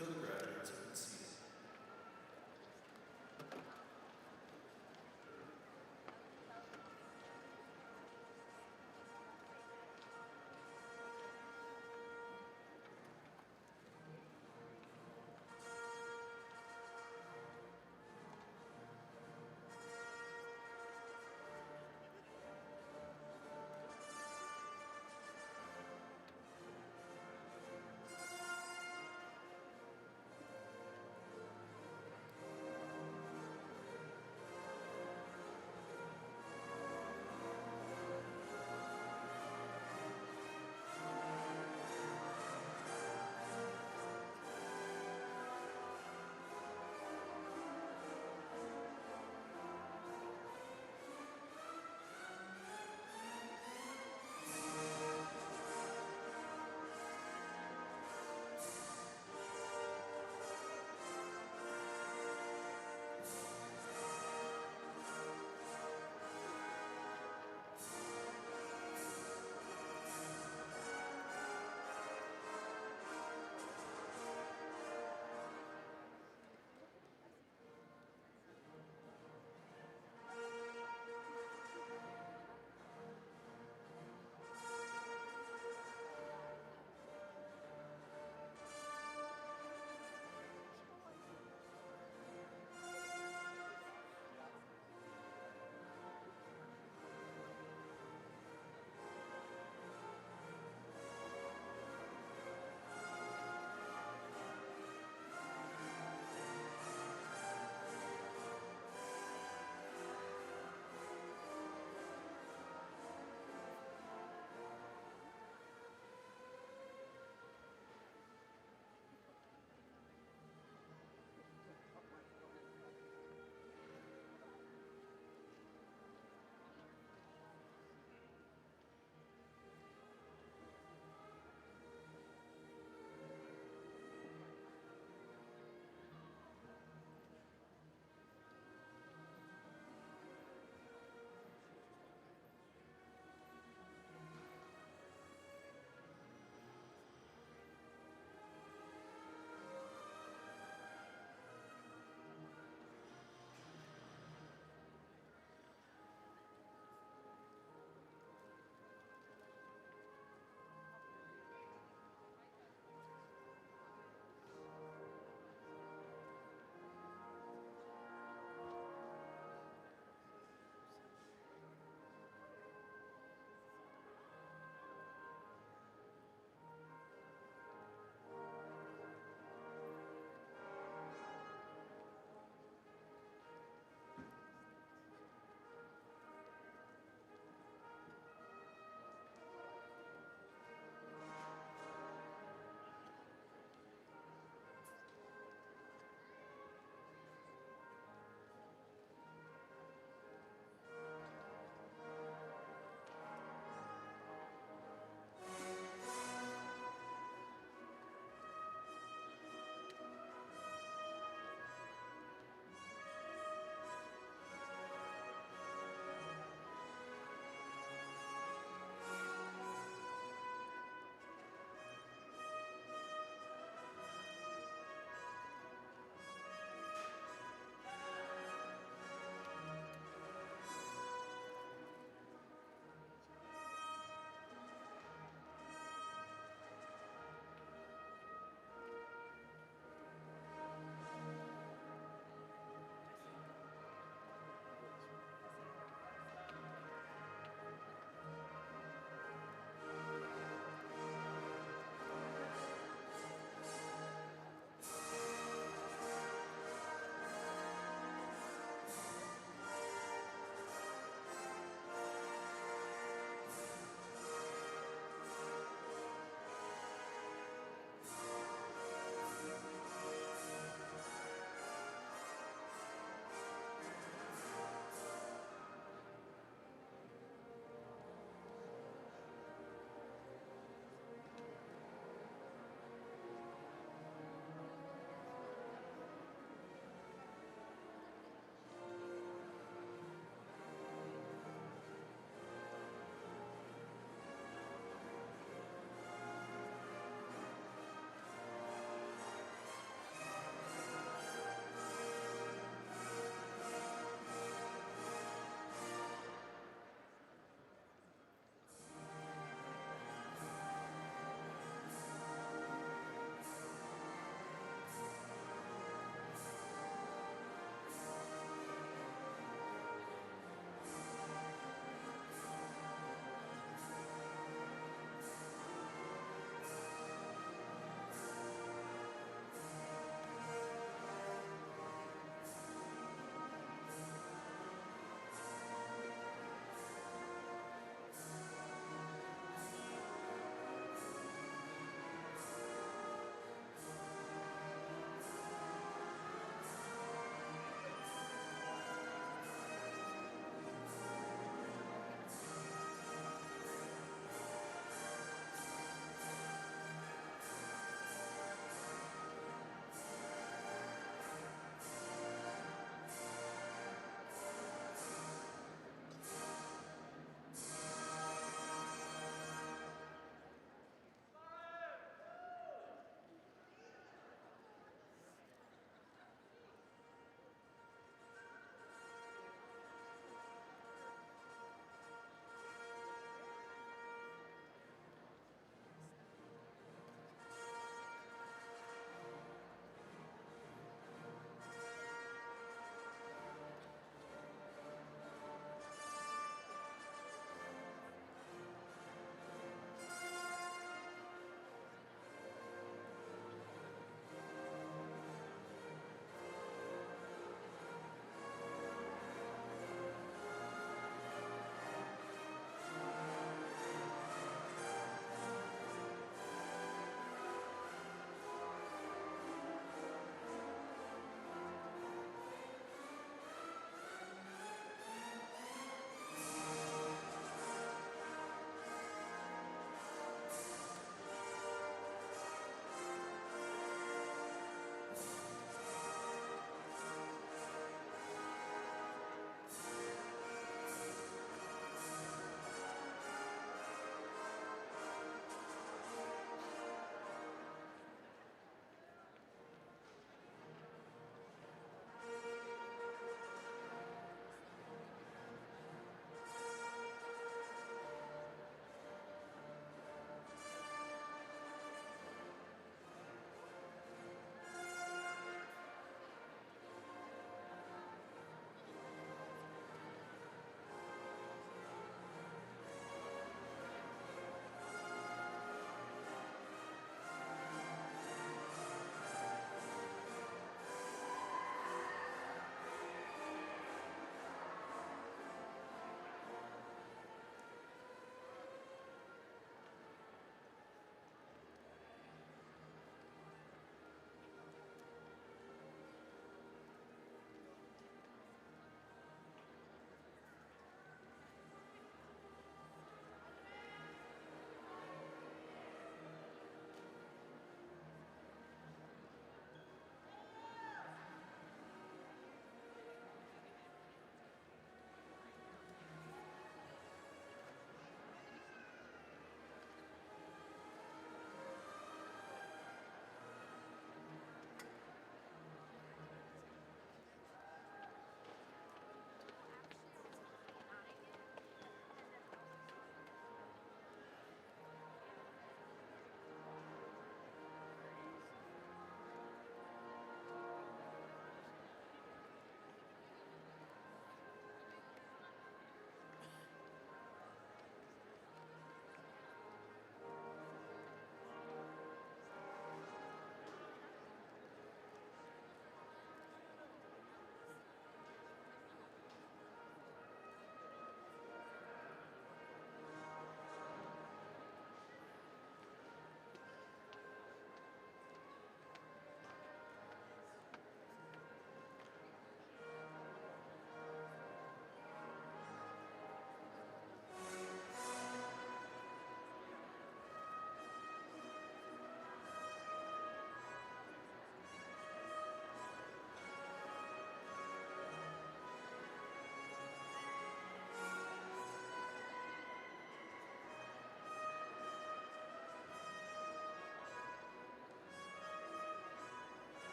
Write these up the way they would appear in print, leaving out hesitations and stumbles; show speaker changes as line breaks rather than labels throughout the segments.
until the graduates have been seated.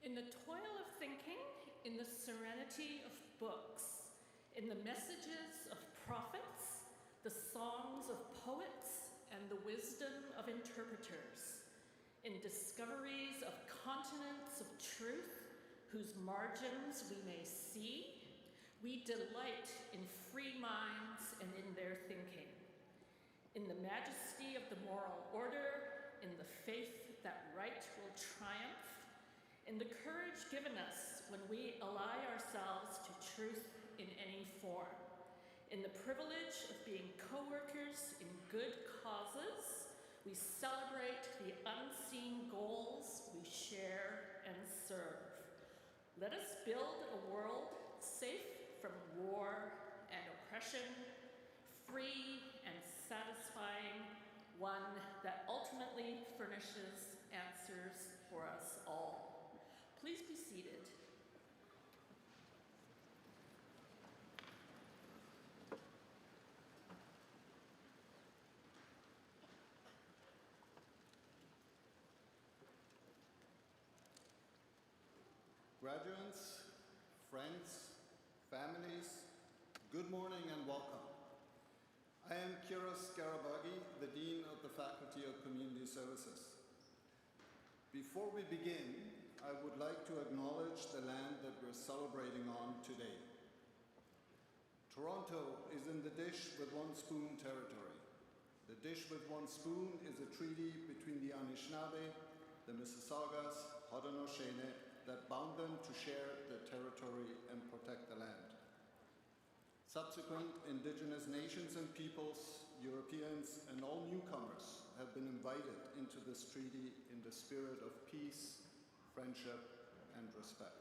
In the toil of thinking, in the serenity of books, in the messages of prophets, the songs of poets, and the wisdom of interpreters, in discoveries of continents of truth, whose margins we may see, we delight in free minds and in their thinking, in the majesty of the moral order, in the faith that right will triumph, in the courage given us when we ally ourselves to truth in any form, in the privilege of being co-workers in good causes. We celebrate the unseen goals we share and serve. Let us build a world safe from war and oppression, free and satisfying, one that ultimately furnishes answers for us all. Please be seated.
Graduates, friends, families, good morning and welcome. I am Kiros Garabagi, the Dean of the Faculty of Community Services. Before we begin, I would like to acknowledge the land that we're celebrating on today. Toronto is in the dish with one spoon territory. The dish with one spoon is a treaty between the Anishinaabe, the Mississaugas, Haudenosaunee, that bound them to share the territory and protect the land. Subsequent Indigenous nations and peoples, Europeans, and all newcomers have been invited into this treaty in the spirit of peace, friendship, and respect.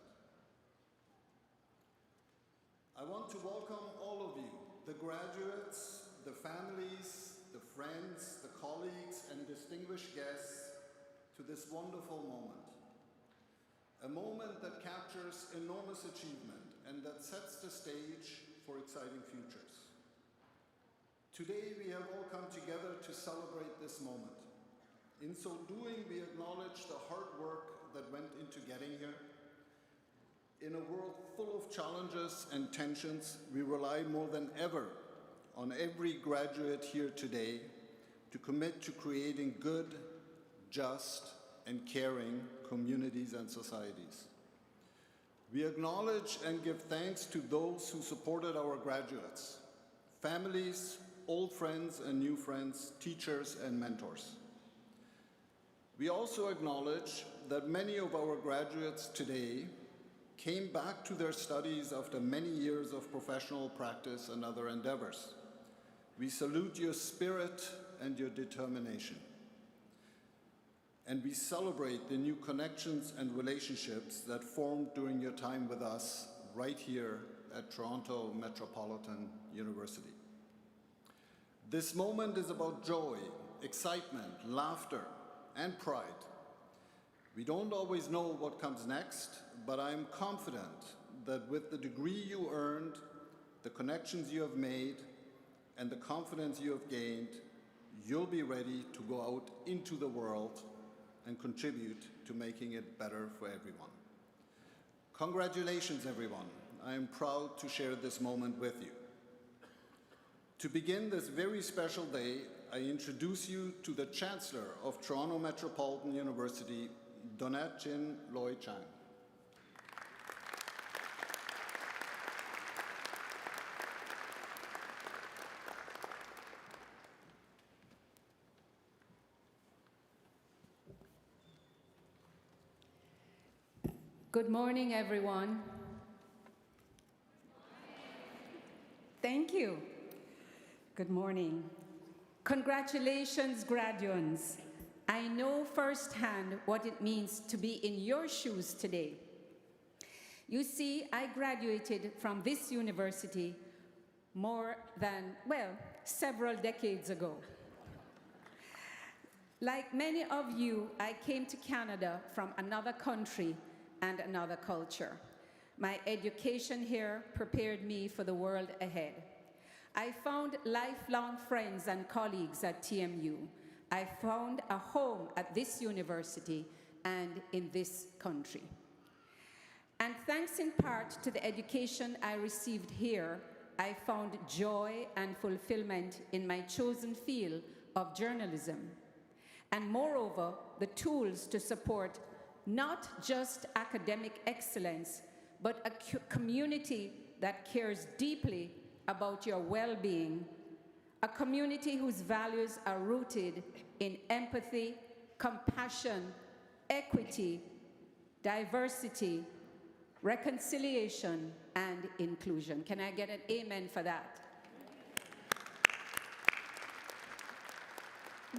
I want to welcome all of you, the graduates, the families, the friends, the colleagues, and distinguished guests to this wonderful moment. A moment that captures enormous achievement and that sets the stage for exciting futures. Today, we have all come together to celebrate this moment. In so doing, we acknowledge the hard work that went into getting here. In a world full of challenges and tensions, we rely more than ever on every graduate here today to commit to creating good, just, and caring communities and societies. We acknowledge and give thanks to those who supported our graduates, families, old friends and new friends, teachers and mentors. We also acknowledge that many of our graduates today came back to their studies after many years of professional practice and other endeavors. We salute your spirit and your determination. And we celebrate the new connections and relationships that formed during your time with us right here at Toronto Metropolitan University. This moment is about joy, excitement, laughter, and pride. We don't always know what comes next, but I am confident that with the degree you earned, the connections you have made, and the confidence you have gained, you'll be ready to go out into the world and contribute to making it better for everyone. Congratulations, everyone. I am proud to share this moment with you. To begin this very special day, I introduce you to the Chancellor of Toronto Metropolitan University, Donette Chin Loy Chang.
Good morning, everyone. Thank you. Good morning. Congratulations, graduates. I know firsthand what it means to be in your shoes today. You see, I graduated from this university more than, well, several decades ago. Like many of you, I came to Canada from another country and another culture. My education here prepared me for the world ahead. I found lifelong friends and colleagues at TMU. I found a home at this university and in this country. And thanks in part to the education I received here, I found joy and fulfillment in my chosen field of journalism. And moreover, the tools to support not just academic excellence, but a community that cares deeply about your well-being, a community whose values are rooted in empathy, compassion, equity, diversity, reconciliation, and inclusion. Can I get an amen for that?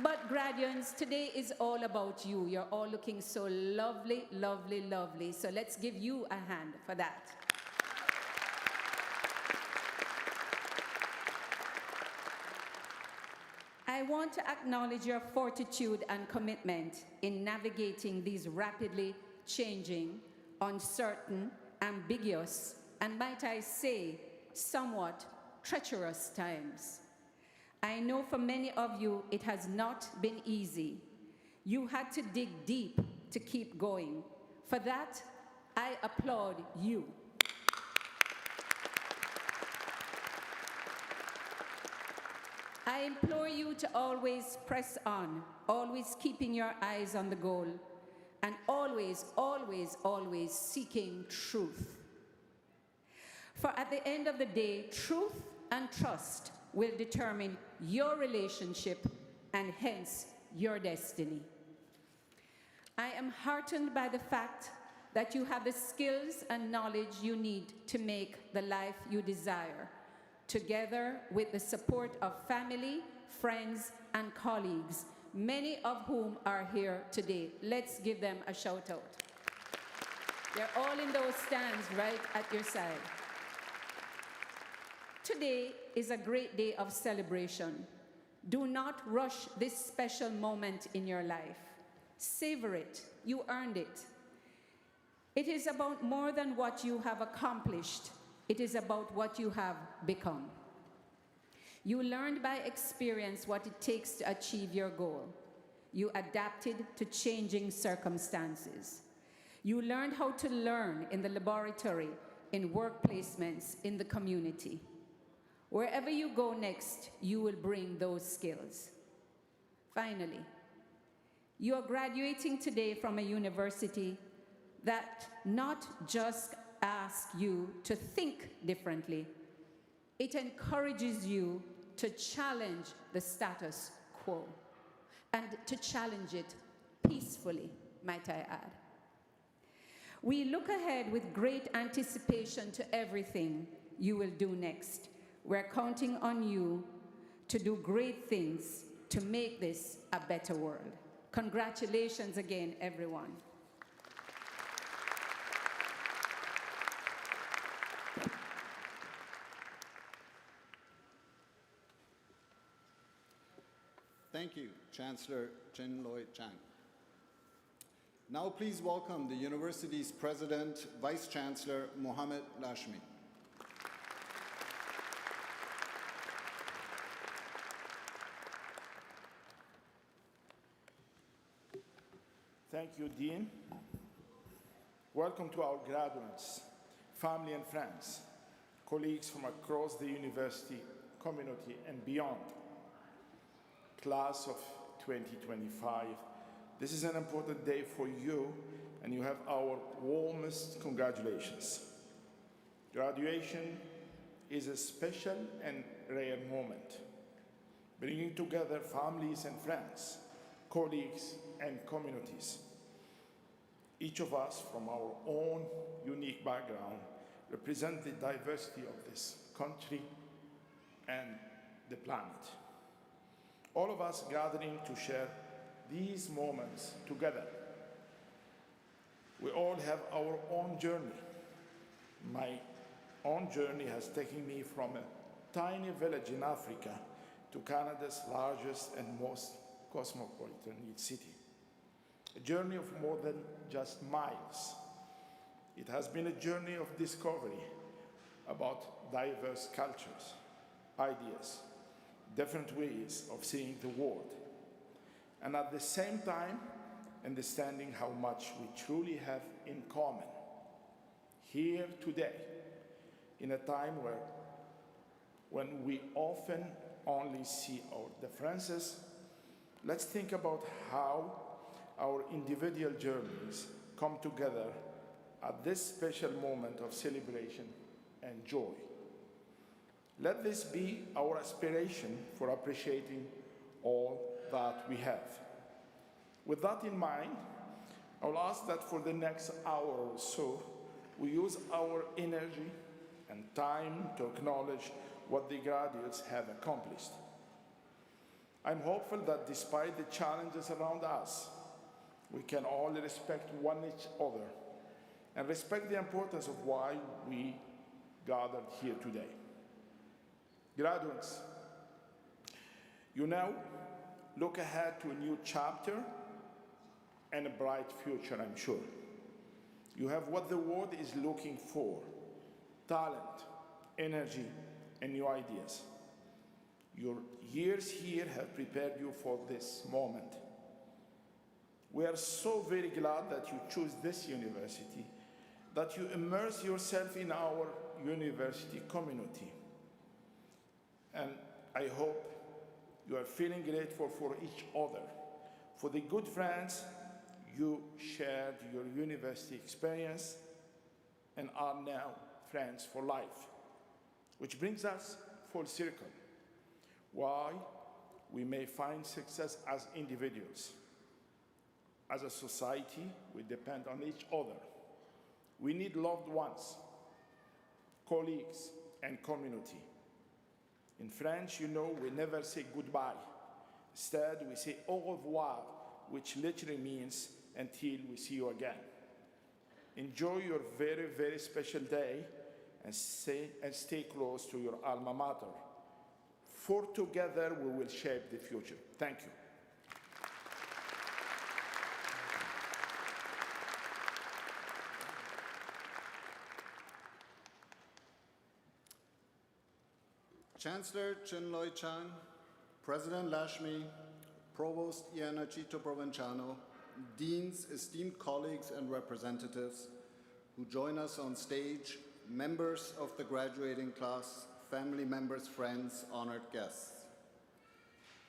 But graduates, today is all about you. You're all looking so lovely, lovely, lovely. So let's give you a hand for that. I want to acknowledge your fortitude and commitment in navigating these rapidly changing, uncertain, ambiguous, and might I say, somewhat treacherous times. I know for many of you it has not been easy. You had to dig deep to keep going. For that, I applaud you. I implore you to always press on, always keeping your eyes on the goal, and always, always, always seeking truth. For at the end of the day, truth and trust will determine your relationship and hence your destiny. I am heartened by the fact that you have the skills and knowledge you need to make the life you desire, together with the support of family, friends, and colleagues, many of whom are here today. Let's give them a shout out. They're all in those stands right at your side. Today is a great day of celebration. Do not rush this special moment in your life. Savor it. You earned it. It is about more than what you have accomplished. It is about what you have become. You learned by experience what it takes to achieve your goal. You adapted to changing circumstances. You learned how to learn in the laboratory, in work placements, in the community. Wherever you go next, you will bring those skills. Finally, you are graduating today from a university that not just asks you to think differently, it encourages you to challenge the status quo and to challenge it peacefully, might I add. We look ahead with great anticipation to everything you will do next. We're counting on you to do great things to make this a better world. Congratulations again, everyone.
Thank you, Chancellor Chin Loy Chang. Now please welcome the university's President, Vice Chancellor Mohammed Lashmi.
Thank you, Dean. Welcome to our graduates, family and friends, colleagues from across the university community and beyond. Class of 2025, this is an important day for you, and you have our warmest congratulations. Graduation is a special and rare moment, bringing together families and friends, colleagues and communities. Each of us, from our own unique background, represent the diversity of this country and the planet. All of us gathering to share these moments together. We all have our own journey. My own journey has taken me from a tiny village in Africa to Canada's largest and most cosmopolitan city. A journey of more than just miles. It has been a journey of discovery about diverse cultures, ideas, different ways of seeing the world, and at the same time, understanding how much we truly have in common. here today, in a time when we often only see our differences, let's think about how our individual journeys come together at this special moment of celebration and joy. Let this be our aspiration for appreciating all that we have. With that in mind, I will ask that for the next hour or so, we use our energy and time to acknowledge what the graduates have accomplished. I'm hopeful that despite the challenges around us, we can all respect one each other and respect the importance of why we gathered here today. Graduates, you now look ahead to a new chapter and a bright future, I'm sure. You have what the world is looking for: talent, energy, and new ideas. Your years here have prepared you for this moment. We are so very glad that you choose this university, that you immerse yourself in our university community. And I hope you are feeling grateful for each other, for the good friends you shared your university experience and are now friends for life. Which brings us full circle. Why we may find success as individuals. As a society, we depend on each other. We need loved ones, colleagues, and community. In French, you know, we never say goodbye. Instead, we say au revoir, which literally means until we see you again. Enjoy your very, very special day and stay close to your alma mater. For together, we will shape the future. Thank you.
Chancellor Chinloy Chang, President Lashmi, Provost Iana Chito Provenciano, deans, esteemed colleagues and representatives who join us on stage, members of the graduating class, family members, friends, honored guests.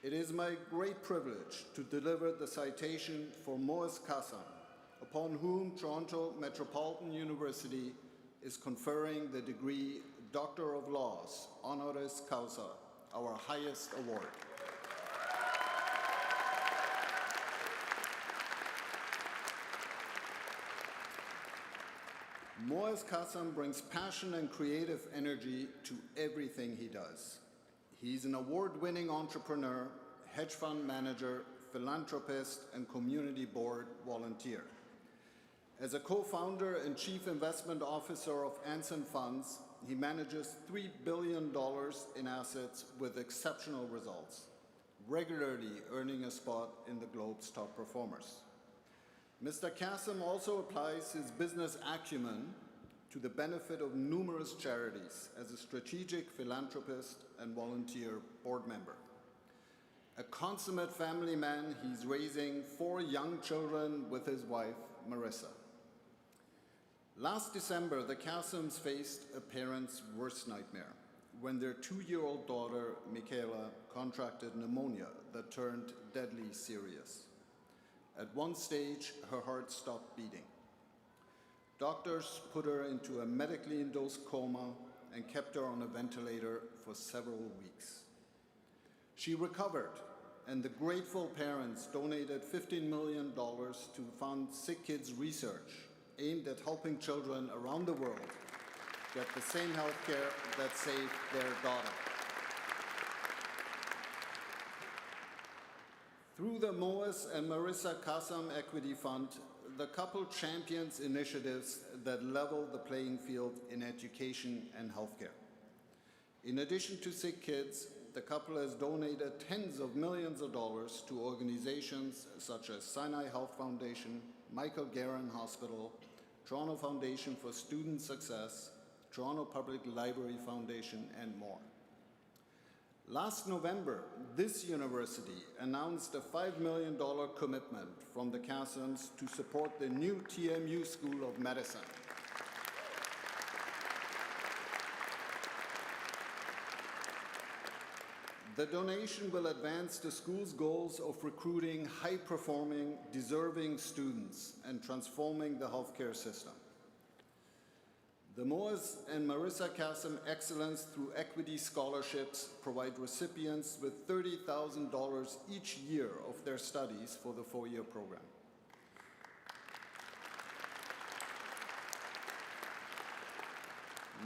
It is my great privilege to deliver the citation for Moaz Kassam, upon whom Toronto Metropolitan University is conferring the degree Doctor of Laws, honoris causa, our highest award. Moaz Kassam brings passion and creative energy to everything he does. He's an award-winning entrepreneur, hedge fund manager, philanthropist, and community board volunteer. As a co-founder and chief investment officer of Anthem Funds, he manages $3 billion in assets with exceptional results, regularly earning a spot in the Globe's top performers. Mr. Kassam also applies his business acumen to the benefit of numerous charities as a strategic philanthropist and volunteer board member. A consummate family man, he's raising 4 young children with his wife, Marissa. Last December, the Kassams faced a parent's worst nightmare when their 2-year-old daughter, Michaela, contracted pneumonia that turned deadly serious. At one stage, her heart stopped beating. Doctors put her into a medically induced coma and kept her on a ventilator for several weeks. She recovered, and the grateful parents donated $15 million to fund Sick Kids research aimed at helping children around the world get the same health care that saved their daughter. Through the Moaz and Marissa Kassam Equity Fund, the couple champions initiatives that level the playing field in education and healthcare. In addition to Sick Kids, the couple has donated tens of millions of dollars to organizations such as Sinai Health Foundation, Michael Garron Hospital, Toronto Foundation for Student Success, Toronto Public Library Foundation, and more. Last November, this university announced a $5 million commitment from the Kassams to support the new TMU School of Medicine. The donation will advance the school's goals of recruiting high-performing, deserving students and transforming the healthcare system. The Moaz and Marissa Kassem Excellence Through Equity Scholarships provide recipients with $30,000 each year of their studies for the 4-year program.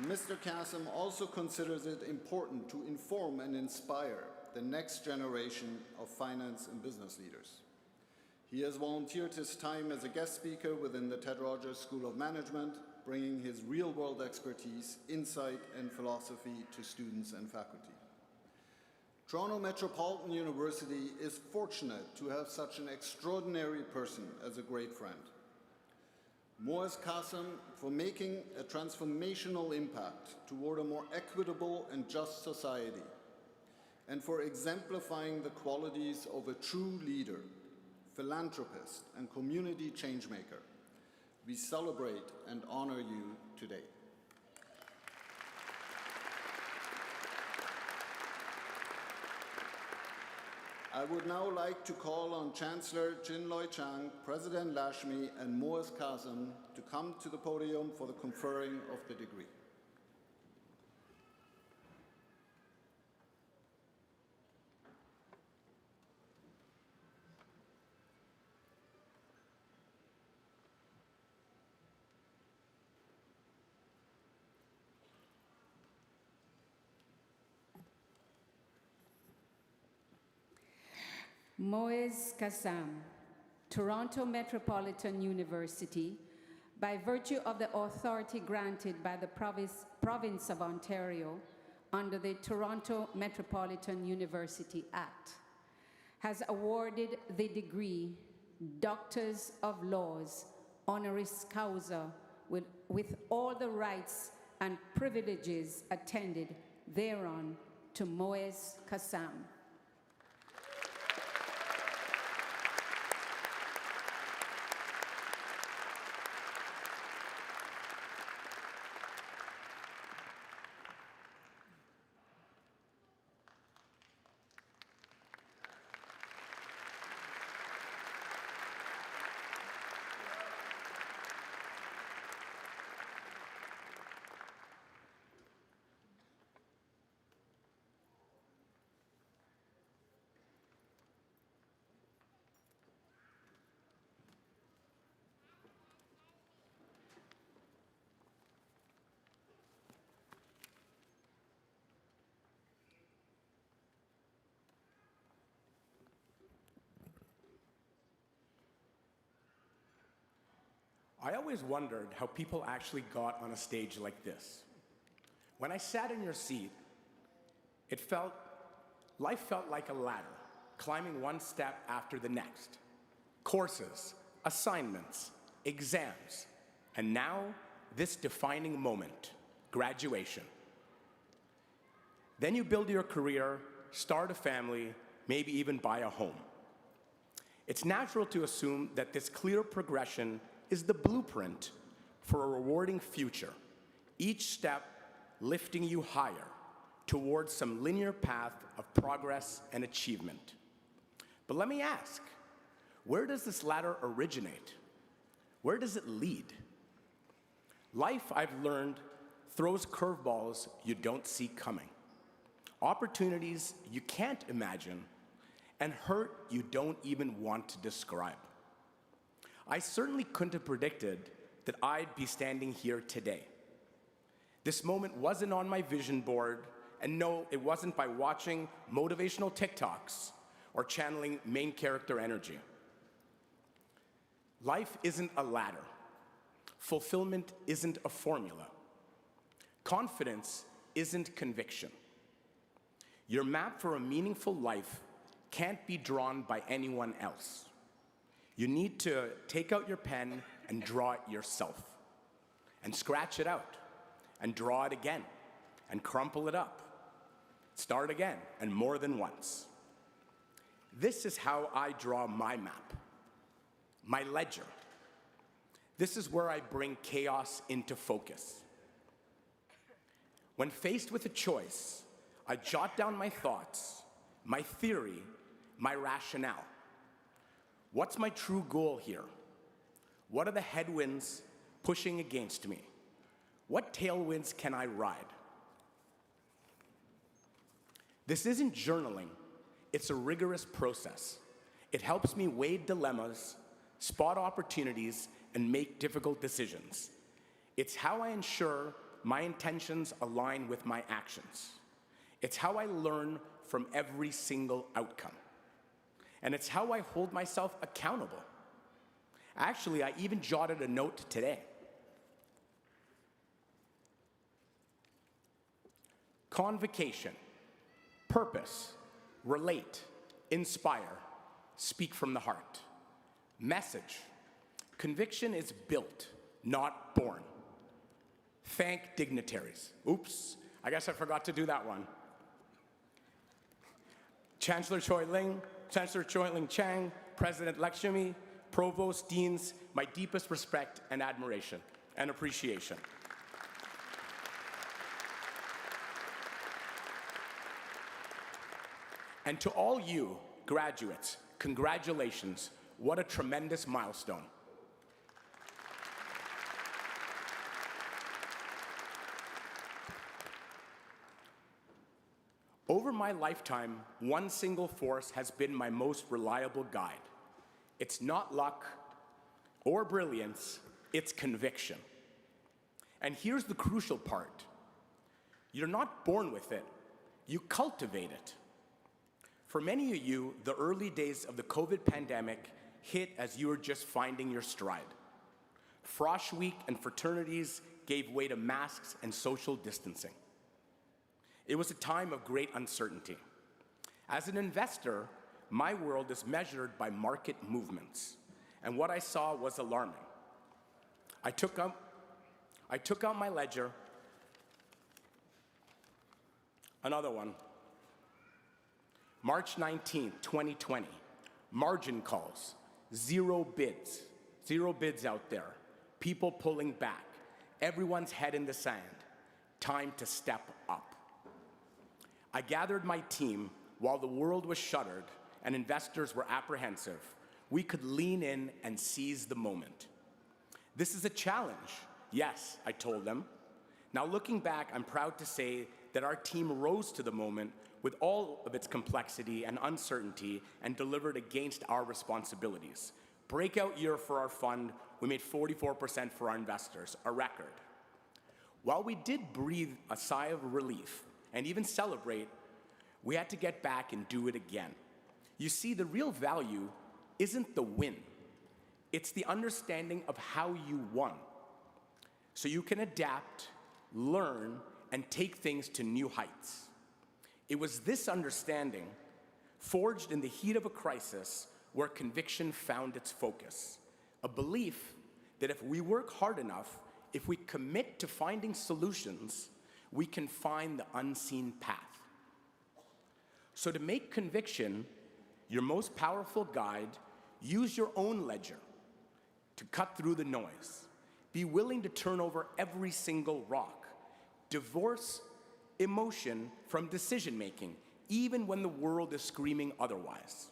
Mr. Kassem also considers it important to inform and inspire the next generation of finance and business leaders. He has volunteered his time as a guest speaker within the Ted Rogers School of Management, bringing his real-world expertise, insight, and philosophy to students and faculty. Toronto Metropolitan University is fortunate to have such an extraordinary person as a great friend. Moaz Kassem for making a transformational impact toward a more equitable and just society, and for exemplifying the qualities of a true leader, philanthropist, and community changemaker. We celebrate and honor you today. I would now like to call on Chancellor Chinloy Chang, President Lashmi, and Moaz Kassem to come to the podium for the conferring of the degree.
Moaz Kassem, Toronto Metropolitan University, by virtue of the authority granted by the Province of Ontario under the Toronto Metropolitan University Act, has awarded the degree Doctors of Laws, honoris causa, with all the rights and privileges attended thereon to Moaz Kassem.
I always wondered how people actually got on a stage like this. When I sat in your seat, life felt like a ladder, climbing one step after the next. Courses, assignments, exams, and now this defining moment, graduation. Then you build your career, start a family, maybe even buy a home. It's natural to assume that this clear progression is the blueprint for a rewarding future, each step lifting you higher towards some linear path of progress and achievement. But let me ask, where does this ladder originate? Where does it lead? Life, I've learned, throws curveballs you don't see coming, opportunities you can't imagine, and hurt you don't even want to describe. I certainly couldn't have predicted that I'd be standing here today. This moment wasn't on my vision board, and no, it wasn't by watching motivational TikToks or channeling main character energy. Life isn't a ladder. Fulfillment isn't a formula. Confidence isn't conviction. Your map for a meaningful life can't be drawn by anyone else. You need to take out your pen and draw it yourself, and scratch it out, and draw it again, and crumple it up. Start again, and more than once. This is how I draw my map, my ledger. This is where I bring chaos into focus. When faced with a choice, I jot down my thoughts, my theory, my rationale. What's my true goal here? What are the headwinds pushing against me? What tailwinds can I ride? This isn't journaling, it's a rigorous process. It helps me weigh dilemmas, spot opportunities, and make difficult decisions. It's how I ensure my intentions align with my actions. It's how I learn from every single outcome. And it's how I hold myself accountable. Actually, I even jotted a note today. Convocation, purpose, relate, inspire, speak from the heart. Message, conviction is built, not born. Thank dignitaries. Oops, I guess I forgot to do that one. Chancellor Choi Ling, Chancellor Choi Ling Chang, President Lakshmi, Provost, Deans, my deepest respect and admiration and appreciation. And to all you graduates, congratulations. What a tremendous milestone. Over my lifetime, one single force has been my most reliable guide. It's not luck or brilliance, it's conviction. And here's the crucial part. You're not born with it, you cultivate it. For many of you, the early days of the COVID pandemic hit as you were just finding your stride. Frosh Week and fraternities gave way to masks and social distancing. It was a time of great uncertainty. As an investor, my world is measured by market movements, and what I saw was alarming. I took out my ledger, another one, March 19, 2020, margin calls, zero bids out there, people pulling back, everyone's head in the sand, time to step up. I gathered my team while the world was shuttered and investors were apprehensive. We could lean in and seize the moment. This is a challenge. Yes, I told them. Now looking back, I'm proud to say that our team rose to the moment with all of its complexity and uncertainty and delivered against our responsibilities. Breakout year for our fund, we made 44% for our investors, a record. While we did breathe a sigh of relief and even celebrate, we had to get back and do it again. You see, the real value isn't the win. It's the understanding of how you won. So you can adapt, learn, and take things to new heights. It was this understanding, forged in the heat of a crisis, where conviction found its focus. A belief that if we work hard enough, if we commit to finding solutions, we can find the unseen path. So to make conviction your most powerful guide, use your own ledger to cut through the noise. Be willing to turn over every single rock. Divorce emotion from decision-making, even when the world is screaming otherwise.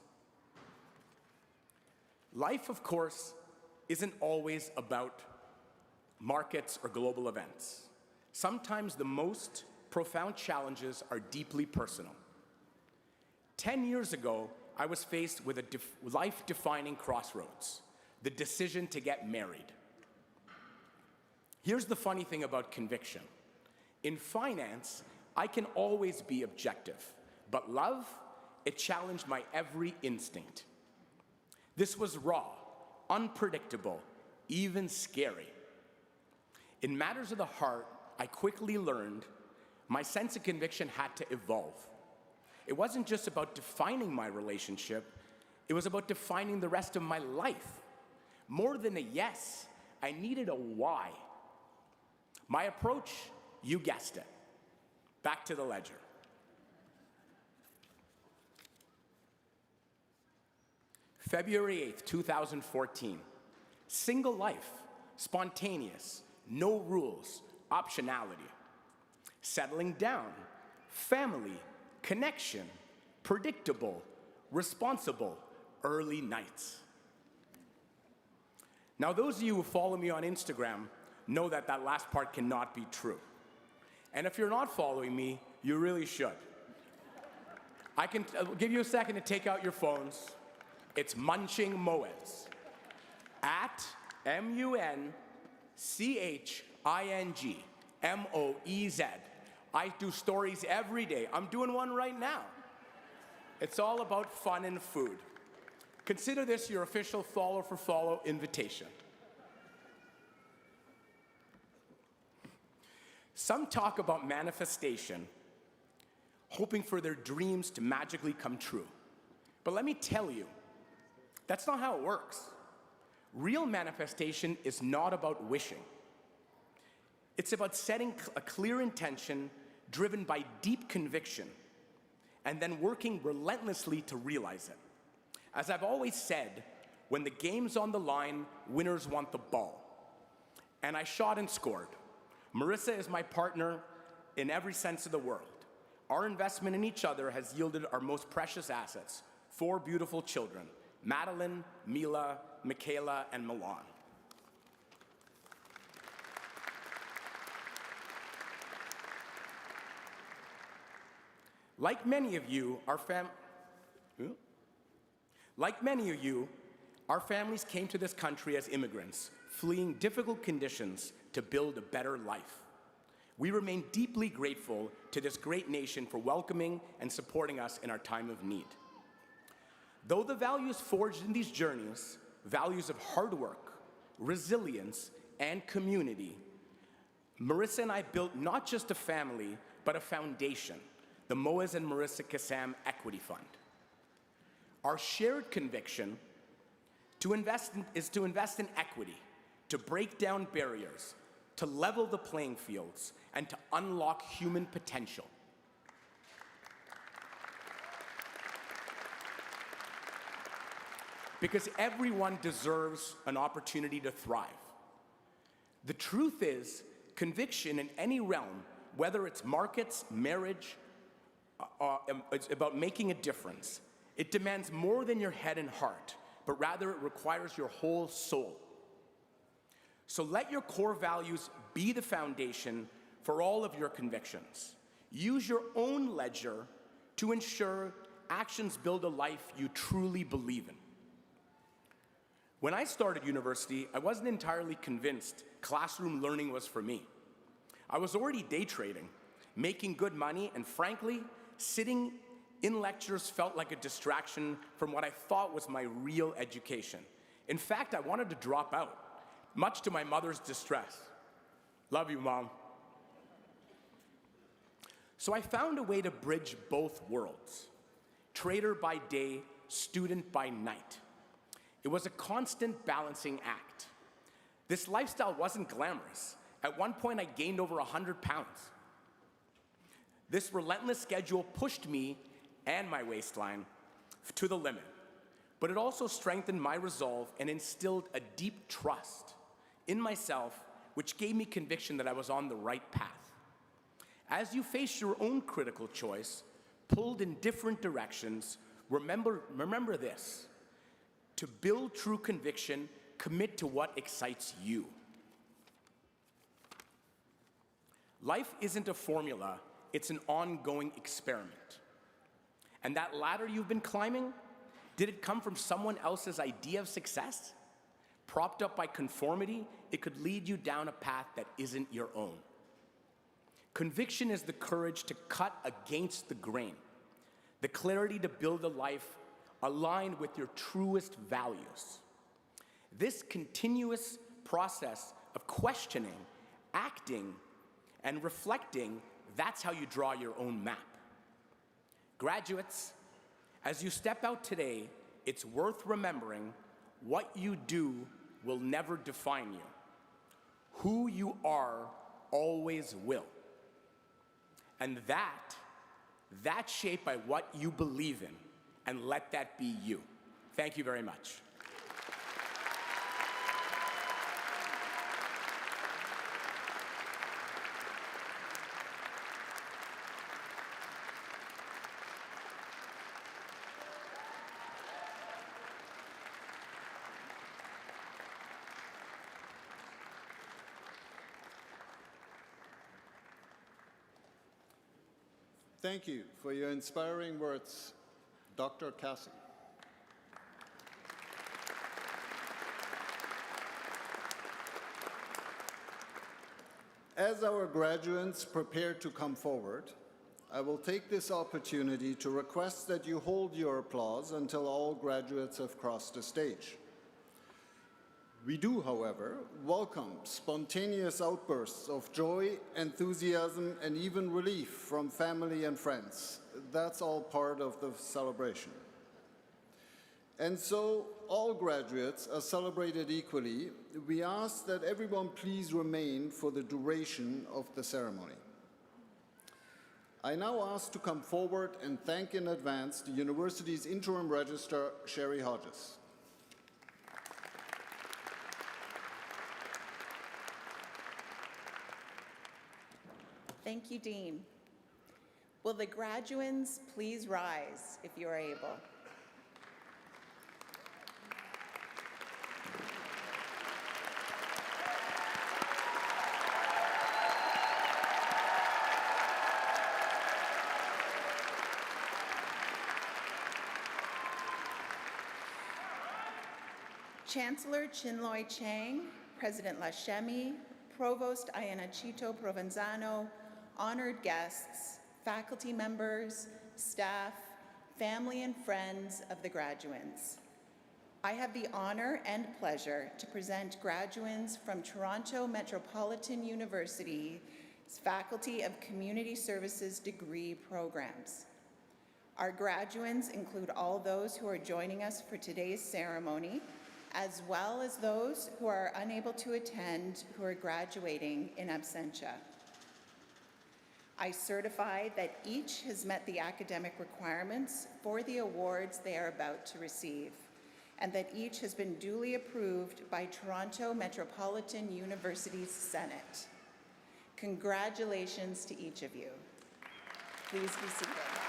Life, of course, isn't always about markets or global events. Sometimes the most profound challenges are deeply personal. 10 years ago, I was faced with a life-defining crossroads, the decision to get married. Here's the funny thing about conviction. In finance, I can always be objective, but love, it challenged my every instinct. This was raw, unpredictable, even scary. In matters of the heart, I quickly learned my sense of conviction had to evolve. It wasn't just about defining my relationship, it was about defining the rest of my life. More than a yes, I needed a why. My approach, you guessed it. Back to the ledger. February 8th, 2014. Single life, spontaneous, no rules, optionality. Settling down, family, connection, predictable, responsible, early nights. Now, those of you who follow me on Instagram know that that last part cannot be true. And if you're not following me, you really should. I can give you a second to take out your phones. It's Munching Moez. At MUNCHING MOEZ. I do stories every day. I'm doing one right now. It's all about fun and food. Consider this your official follow for follow invitation. Some talk about manifestation, hoping for their dreams to magically come true. But let me tell you, that's not how it works. Real manifestation is not about wishing. It's about setting a clear intention driven by deep conviction and then working relentlessly to realize it. As I've always said, when the game's on the line, winners want the ball. And I shot and scored. Marissa is my partner in every sense of the word. Our investment in each other has yielded our most precious assets, 4 beautiful children, Madeline, Mila, Michaela, and Milan. Like many of you, our families came to this country as immigrants, fleeing difficult conditions to build a better life. We remain deeply grateful to this great nation for welcoming and supporting us in our time of need. Though the values forged in these journeys, values of hard work, resilience, and community, Marissa and I built not just a family, but a foundation, the Moez and Marissa Kassam Equity Fund. Our shared conviction is to invest in equity, to break down barriers, to level the playing fields, and to unlock human potential. Because everyone deserves an opportunity to thrive. The truth is, conviction in any realm, whether it's markets, marriage, it's about making a difference. It demands more than your head and heart, but rather it requires your whole soul. So let your core values be the foundation for all of your convictions. Use your own ledger to ensure actions build a life you truly believe in. When I started university, I wasn't entirely convinced classroom learning was for me. I was already day trading, making good money, and frankly, sitting in lectures felt like a distraction from what I thought was my real education. In fact, I wanted to drop out, much to my mother's distress. Love you, Mom. So I found a way to bridge both worlds. Trader by day, student by night. It was a constant balancing act. This lifestyle wasn't glamorous. At one point, I gained over 100 pounds. This relentless schedule pushed me and my waistline to the limit, but it also strengthened my resolve and instilled a deep trust in myself, which gave me conviction that I was on the right path. As you face your own critical choice, pulled in different directions, remember this: to build true conviction, commit to what excites you. Life isn't a formula, it's an ongoing experiment. And that ladder you've been climbing, did it come from someone else's idea of success? Propped up by conformity, it could lead you down a path that isn't your own. Conviction is the courage to cut against the grain, the clarity to build a life aligned with your truest values. This continuous process of questioning, acting, and reflecting, that's how you draw your own map. Graduates, as you step out today, it's worth remembering what you do will never define you. Who you are always will. And that's shaped by what you believe in, and let that be you. Thank you very much.
Thank you for your inspiring words, Dr. Cassie. As our graduates prepare to come forward, I will take this opportunity to request that you hold your applause until all graduates have crossed the stage. We do, however, welcome spontaneous outbursts of joy, enthusiasm, and even relief from family and friends. That's all part of the celebration. And so, all graduates are celebrated equally. We ask that everyone please remain for the duration of the ceremony. I now ask to come forward and thank in advance the university's interim registrar, Sherry Hodges.
Thank you, Dean. Will the graduands please rise if you are able? Chancellor Chinloy Chang, President Lashemi, Provost Ayanachito Provenzano, honored guests, faculty members, staff, family and friends of the graduands. I have the honor and pleasure to present graduands from Toronto Metropolitan University's Faculty of Community Services degree programs. Our graduands include all those who are joining us for today's ceremony, as well as those who are unable to attend who are graduating in absentia. I certify that each has met the academic requirements for the awards they are about to receive, and that each has been duly approved by Toronto Metropolitan University's Senate. Congratulations to each of you. Please be seated.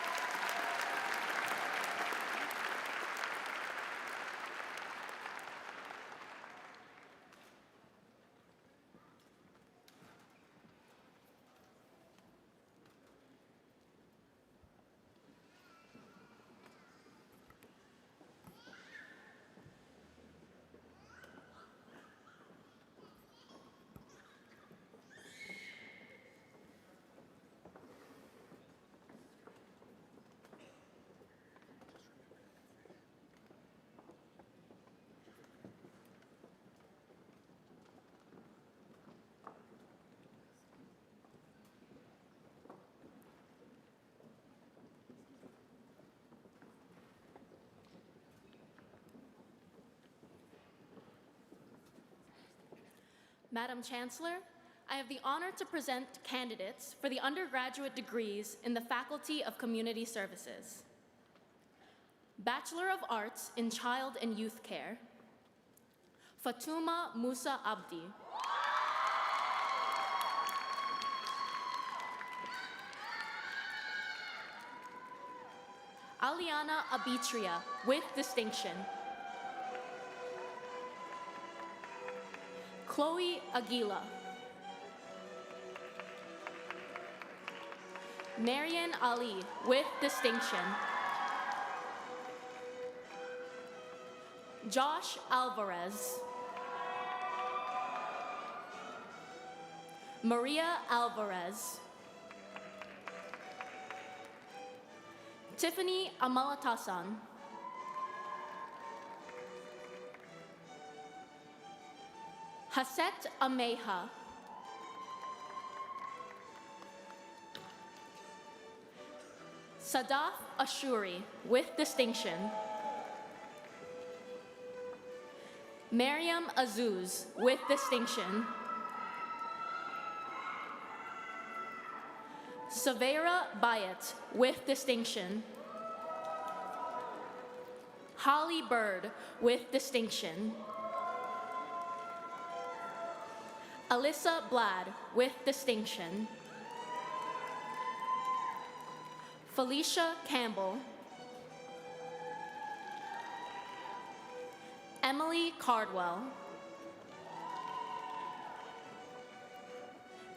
Madam Chancellor, I have the honor to present candidates for the undergraduate degrees in the Faculty of Community Services. Bachelor of Arts in Child and Youth Care, Fatuma Musa Abdi. Aliana Abitria with distinction. Chloe Aguila. Marian Ali with distinction. Josh Alvarez. Maria Alvarez. Tiffany Amalatasan. Haset Ameha. Sadaf Ashuri with distinction. Mariam Azuz with distinction. Savera Bayat with distinction. Holly Bird with distinction. Alyssa Blad with distinction. Felicia Campbell. Emily Cardwell.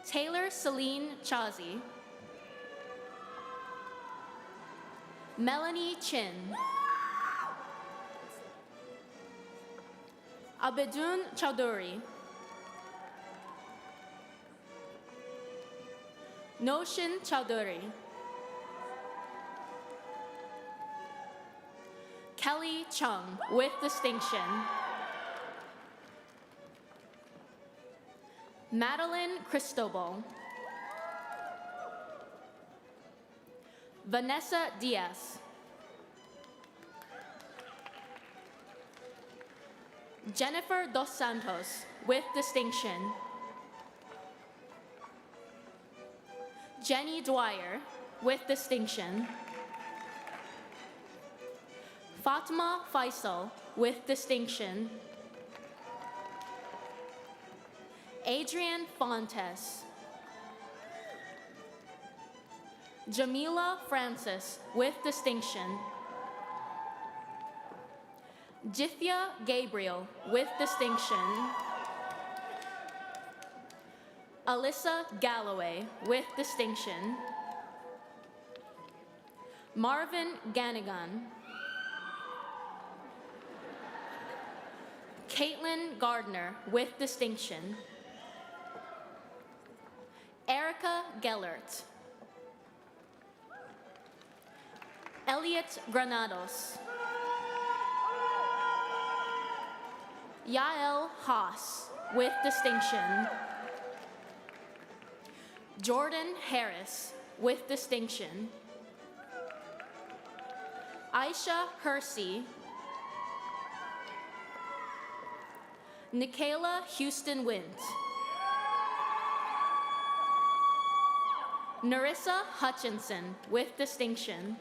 Taylor Celine Chazi. Melanie Chin. Abedun Chowdhury. Noshin Chowdhury. Kelly Chung with distinction. Madeline Cristobal. Vanessa Diaz. Jennifer Dos Santos with distinction. Jenny Dwyer with distinction. Fatima Faisal with distinction. Adrian Fontes. Jamila Francis with distinction. Jithia Gabriel with distinction. Alyssa Galloway with distinction. Marvin Ganigan. Caitlin Gardner with distinction. Erica Gellert. Elliot Granados. Yael Haas with distinction. Jordan Harris with distinction. Aisha Hersey. Nikayla Houston Wint. Narissa Hutchinson with distinction.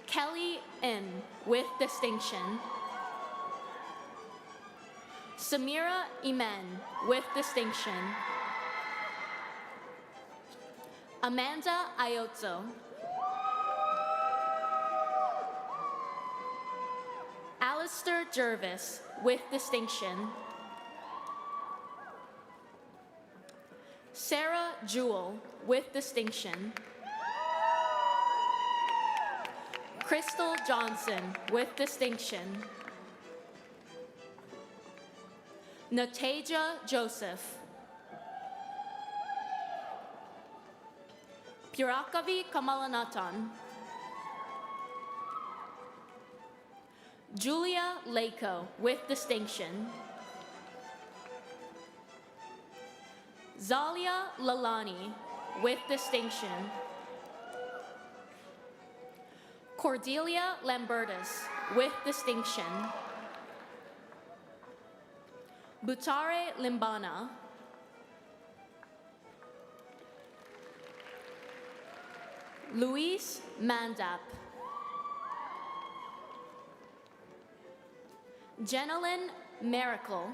Kelly N with distinction. Samira Iman with distinction. Amanda Iozzo. Alistair Jervis with distinction. Sarah Jewell with distinction. Crystal Johnson with distinction. Nataja Joseph. Purakavi Kamalanatan. Julia Lako with distinction. Zalia Lalani with distinction. Cordelia Lambertus with distinction. Butare Limbana. Luis Mandap. Jenilyn Miracle.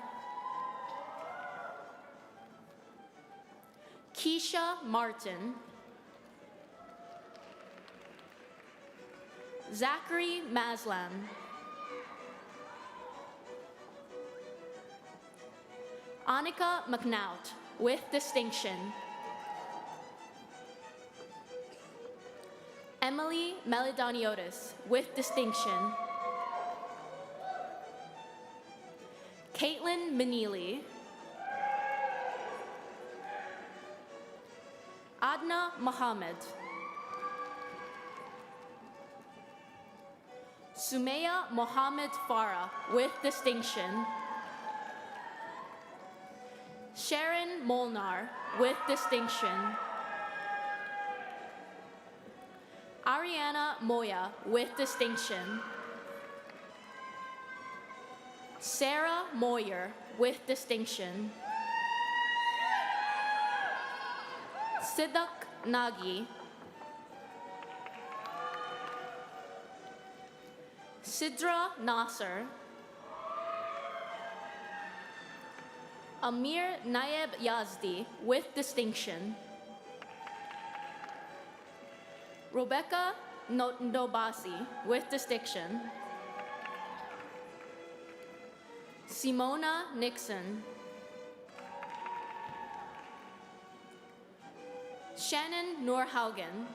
Keisha Martin. Zachary Maslam. Annika McNaught with distinction. Emily Melidoniotis with distinction. Caitlin Manili. Adna Mohammed. Sumaya Mohammed Farah with distinction. Sharon Molnar with distinction. Ariana Moya with distinction. Sarah Moyer with distinction. Siddhak Nagi. Sidra Nasser. Amir Nayeb Yazdi with distinction. Rebecca Ndobasi with distinction. Simona Nixon. Shannon Norhaugen.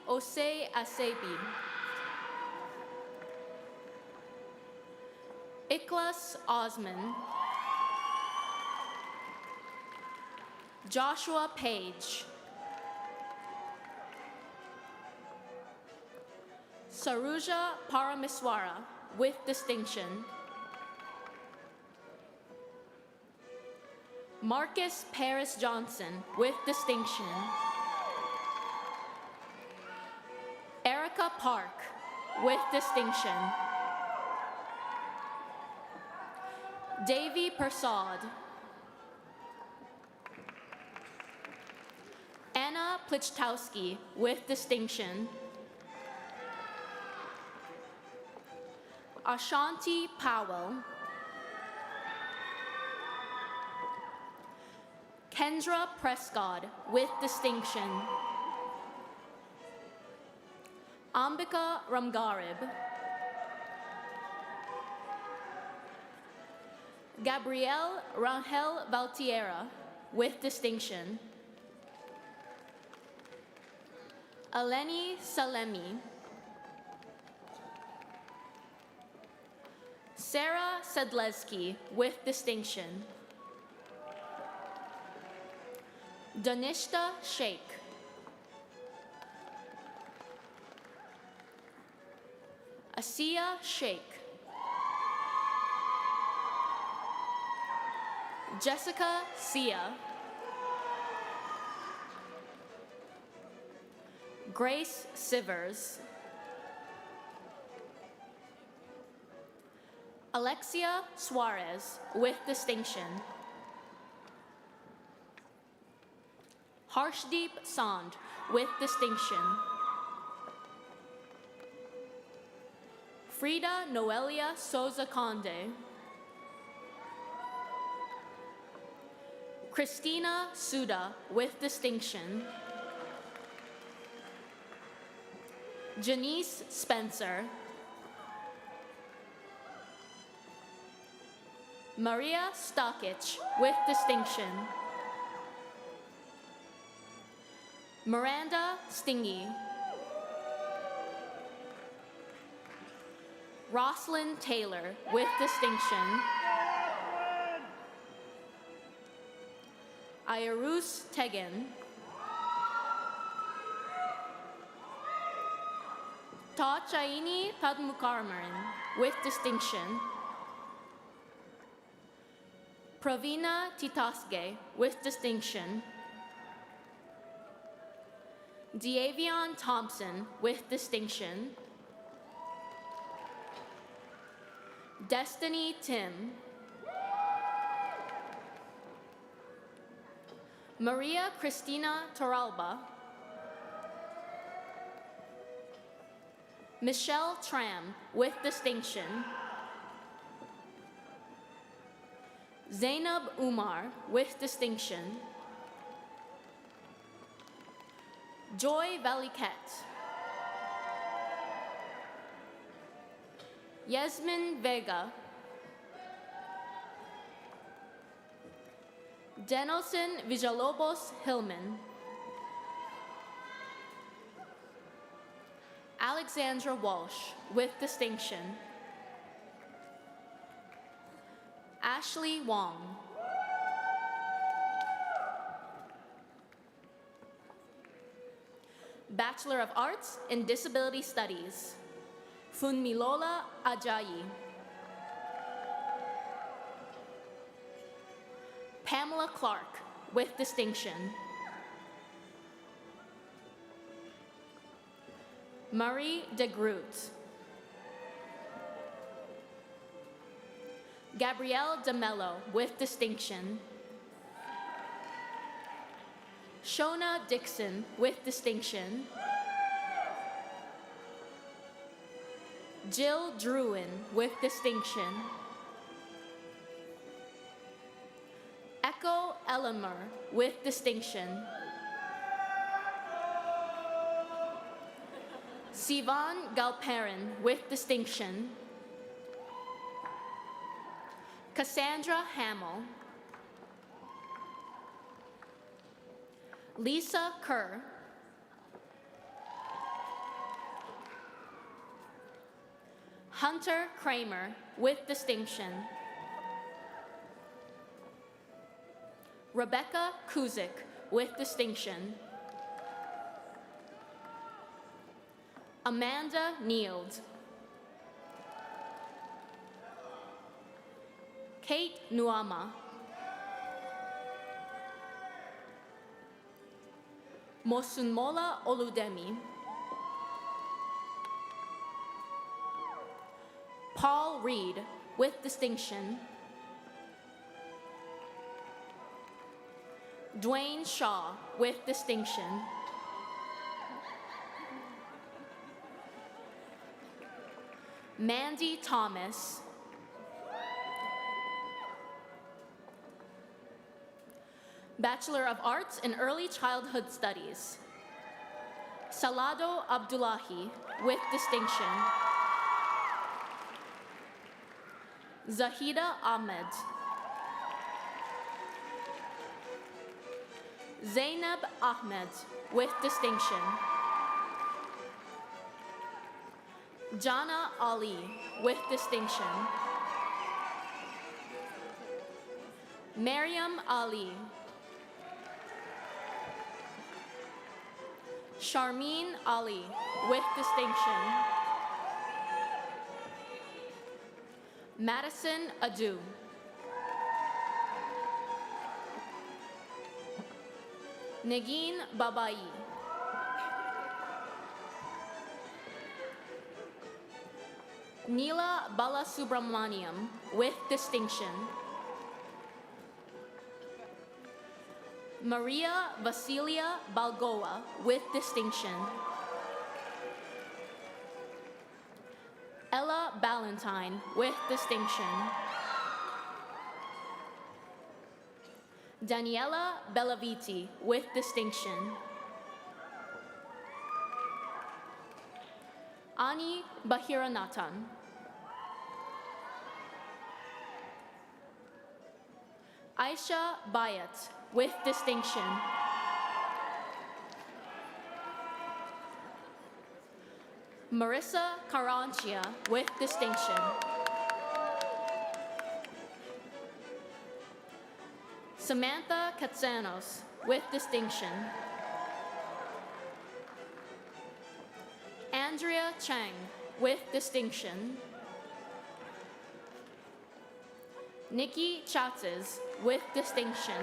Osei Asebi. Iklas Osman. Joshua Page. Saruja Paramiswara with distinction. Marcus Paris Johnson with distinction. Erica Park with distinction. Davy Persad. Anna Plichtowski with distinction. Ashanti Powell. Kendra Prescott with distinction. Ambika Ramgarib. Gabrielle Rangel Valtierra with distinction. Eleni Salemi. Sarah Sedleski with distinction. Danishta Sheikh. Asiya Sheikh. Jessica Sia. Grace Sivers. Alexia Suarez with distinction. Harshdeep Sand with distinction. Frida Noelia Souza Conde. Christina Suda with distinction. Janice Spencer. Maria Stokic with distinction. Miranda Stingy. Roslyn Taylor with distinction. Ayarus Tegan. Tachaini Padmukarmaran with distinction. Pravina Titasge with distinction. Diavion Thompson with distinction. Destiny Tim. Maria Cristina Toralba. Michelle Tram with distinction. Zainab Umar with distinction. Joy Valiket. Yasmin Vega. Denelson Villalobos Hillman. Alexandra Walsh with distinction. Ashley Wong. Bachelor of Arts in Disability Studies. Funmilola Ajayi. Pamela Clark with distinction. Marie de Groot. Gabrielle DeMello with distinction. Shona Dixon with distinction. Jill Druin with distinction. Echo Ellimer with distinction. Sivan Galperin with distinction. Cassandra Hamill. Lisa Kerr. Hunter Kramer, with distinction. Rebecca Kuzik, with distinction. Amanda Neild. Kate Nuama. Mosunmola Oludemi. Paul Reed, with distinction. Dwayne Shaw, with distinction. Mandy Thomas. Bachelor of Arts in Early Childhood Studies. Salado Abdullahi, with distinction. Zahida Ahmed. Zainab Ahmed, with distinction. Jana Ali, with distinction. Mariam Ali. Sharmeen Ali, with distinction. Madison Adu. Negin Babai. Neela Balasubramaniam, with distinction. Maria Vasilia Balgoa, with distinction. Ella Ballantyne, with distinction. Daniela Bellaviti, with distinction. Ani Bahiranathan. Aisha Bayat, with distinction. Marissa Caranchia, with distinction. Samantha Katsanos, with distinction. Andrea Chang, with distinction. Nikki Chatzes, with distinction.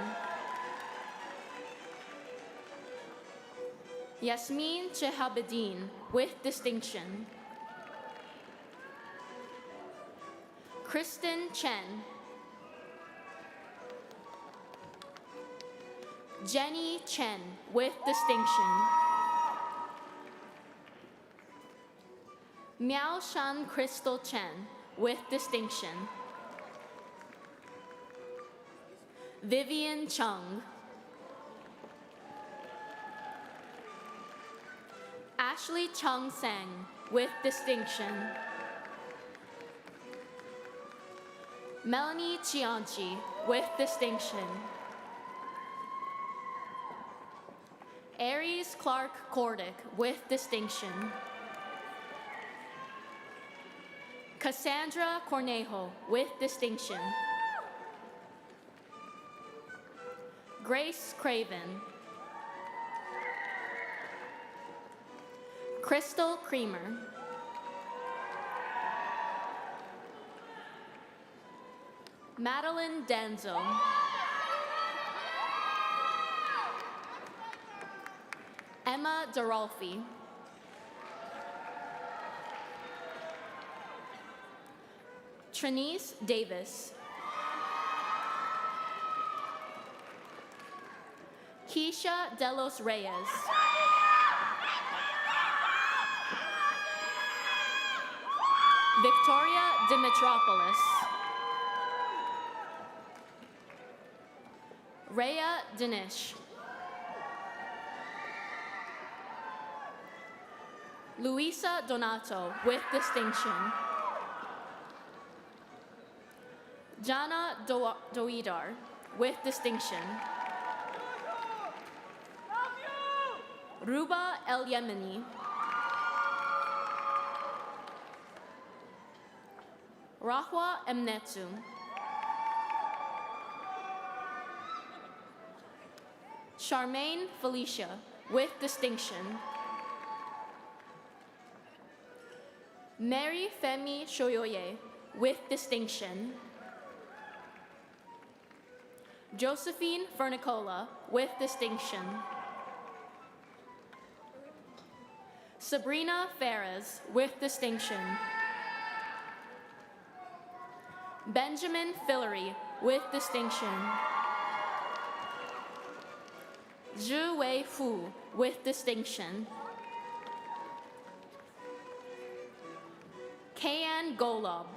Yasmin Chehabedin, with distinction. Kristen Chen. Jenny Chen, with distinction. Miao Shan Crystal Chen, with distinction. Vivian Chung. Ashley Chung Sang, with distinction. Melanie Chianchi, with distinction. Aries Clark Cordick, with distinction. Cassandra Cornejo, with distinction. Grace Craven. Crystal Creamer. Madeline Denzo. Emma Darolfi. Trinice Davis. Keisha Delos Reyes. Victoria Dimitropoulos. Rhea Dinish. Luisa Donato, with distinction. Jana Doidar, with distinction. Ruba El Yemeni. Rahwa Mnetsu. Charmaine Felicia, with distinction. Mary Femi Shoyoye, with distinction. Josephine Fernicola, with distinction. Sabrina Ferres, with distinction. Benjamin Fillery, with distinction. Zhu Wei Fu, with distinction. Kayan Golob.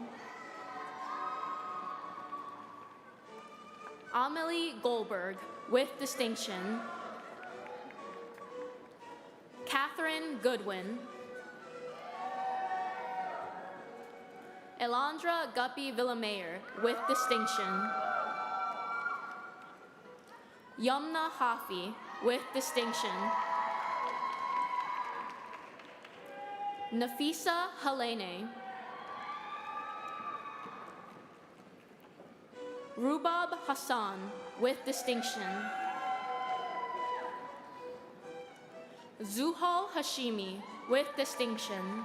Amelie Goldberg, with distinction. Catherine Goodwin. Elandra Guppy Villamayer, with distinction. Yumna Hafi, with distinction. Nafisa Helene. Rubab Hassan, with distinction. Zuho Hashimi, with distinction.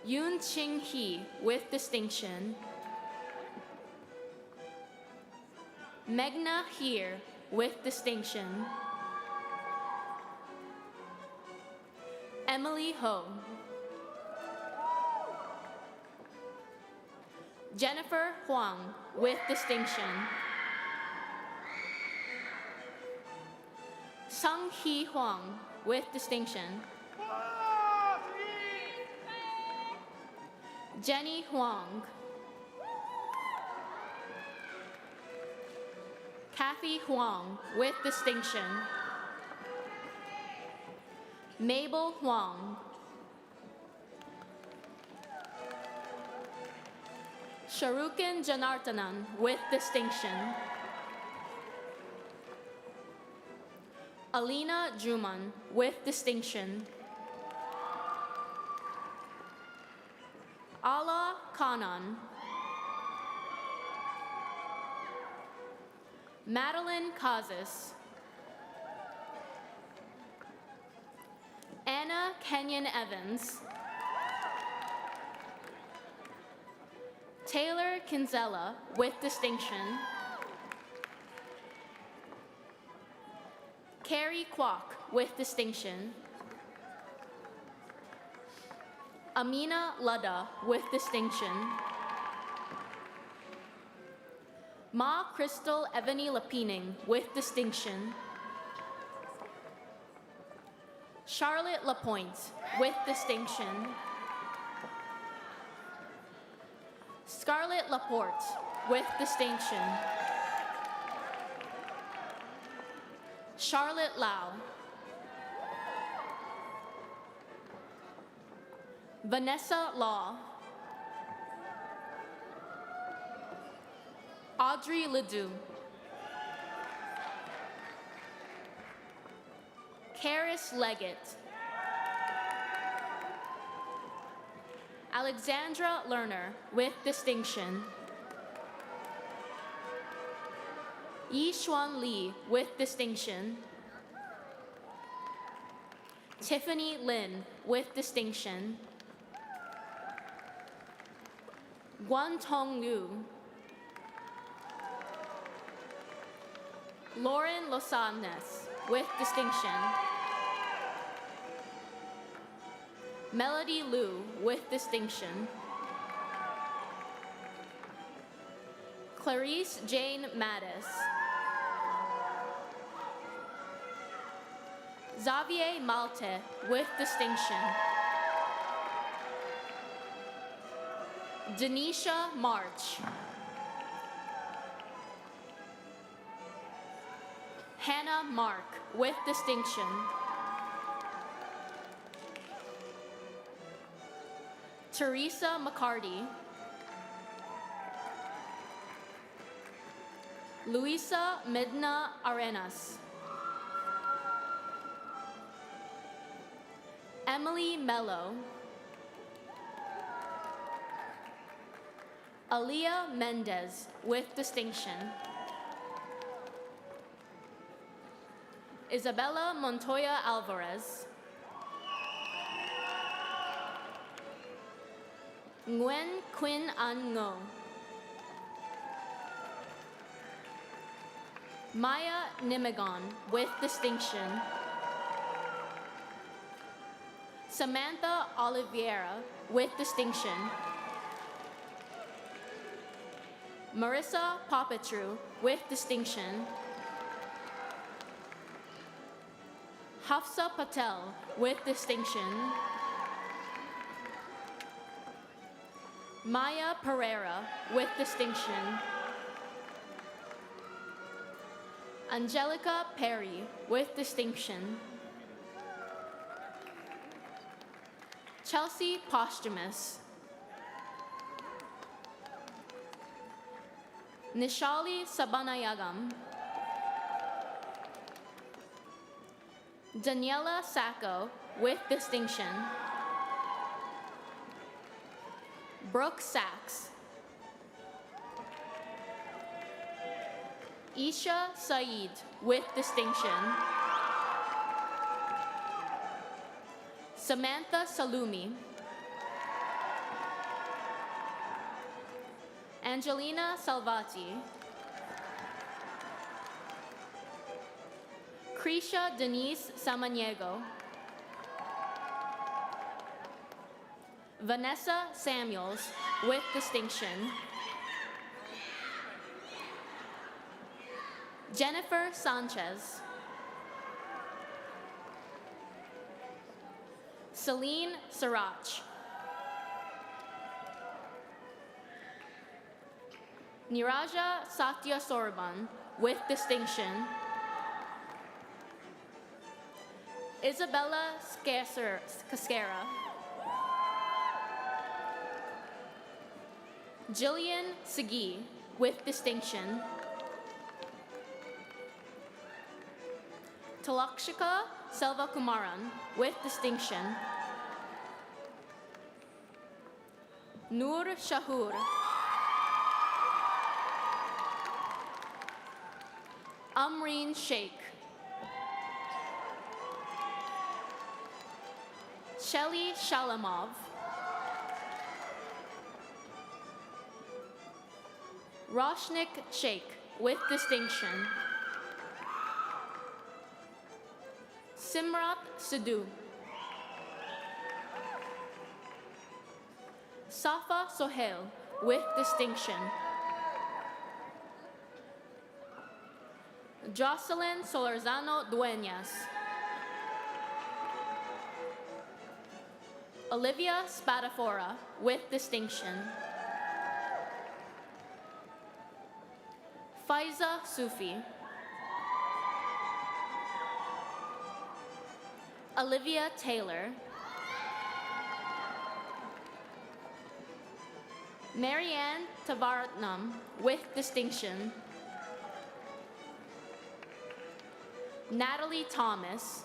Yoon Ching Hee, with distinction. Meghna Heer, with distinction. Emily Ho. Jennifer Huang, with distinction. Sung Hee Huang, with distinction. Jenny Huang. Kathy Huang, with distinction. Mabel Huang. Sharukan Janartanan, with distinction. Alina Juman, with distinction. Ala Kanan. Madeline Kazis. Anna Kenyon Evans. Taylor Kinzella, with distinction. Carrie Kwok, with distinction. Amina Ludda, with distinction. Ma Crystal Evany Lapining, with distinction. Charlotte Lapointe, with distinction. Scarlett Laporte, with distinction. Charlotte Lau. Vanessa Law. Audrey Ledoux. Karis Leggett. Alexandra Lerner, with distinction. Yi Xuan Li, with distinction. Tiffany Lin, with distinction. Guan Tong Liu. Lauren Losanes, with distinction. Melody Liu, with distinction. Clarice Jane Mattis. Xavier Malte, with distinction. Denisha March. Hannah Mark, with distinction. Teresa McCarty. Luisa Midna Arenas. Emily Mello. Aaliyah Mendez with distinction. Isabella Montoya Alvarez. Nguyen Quinn An Ngo. Maya Nimigon with distinction. Samantha Oliveira with distinction. Marissa Papatru with distinction. Hafsa Patel with distinction. Maya Pereira with distinction. Angelica Perry with distinction. Chelsea Posthumous. Nishali Sabanayagam. Daniela Sacco with distinction. Brooke Sachs. Isha Saeed with distinction. Samantha Salumi. Angelina Salvati. Krisha Denise Samaniego. Vanessa Samuels with distinction. Jennifer Sanchez. Celine Sirach. Niraja Satya Sorban with distinction. Isabella Cascara. Jillian Segui with distinction. Talakshika Selvakumaran with distinction. Noor Shahur. Amreen Sheikh. Shelly Shalamov. Roshnik Sheikh with distinction. Simrat Sidhu. Safa Sohail with distinction. Jocelyn Solorzano Dueñas. Olivia Spadafora with distinction. Faiza Sufi. Olivia Taylor. Marianne Tavaratnam with distinction. Natalie Thomas.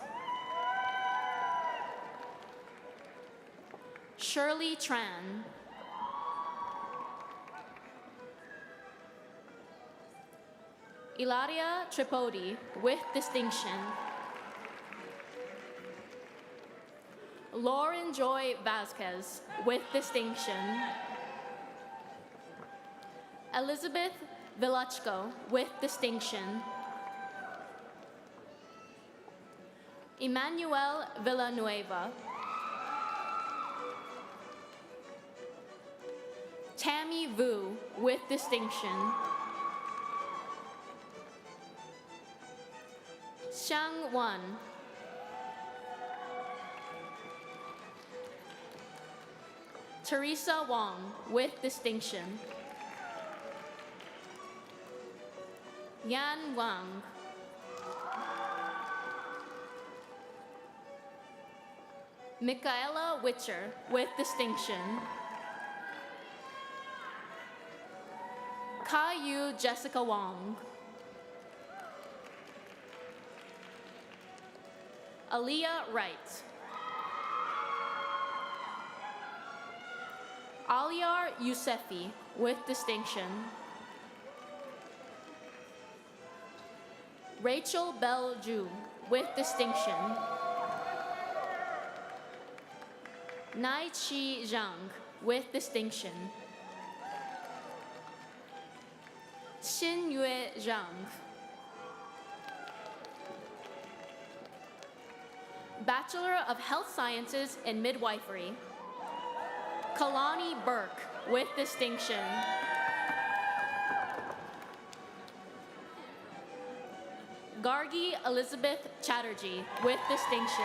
Shirley Tran. Ilaria Tripodi with distinction. Lauren Joy Vasquez with distinction. Elizabeth Vilachko with distinction. Emmanuel Villanueva. Tammy Vu with distinction. Xiang Wan. Teresa Wong with distinction. Yan Wang. Michaela Witcher with distinction. Kai-Yu Jessica Wong. Aaliyah Wright. Aliar Yousefi, with distinction. Rachel Bell Ju, with distinction. Nai Chi Zhang, with distinction. Xin Yue Zhang. Bachelor of Health Sciences in Midwifery. Kalani Burke, with distinction. Gargi Elizabeth Chatterjee, with distinction.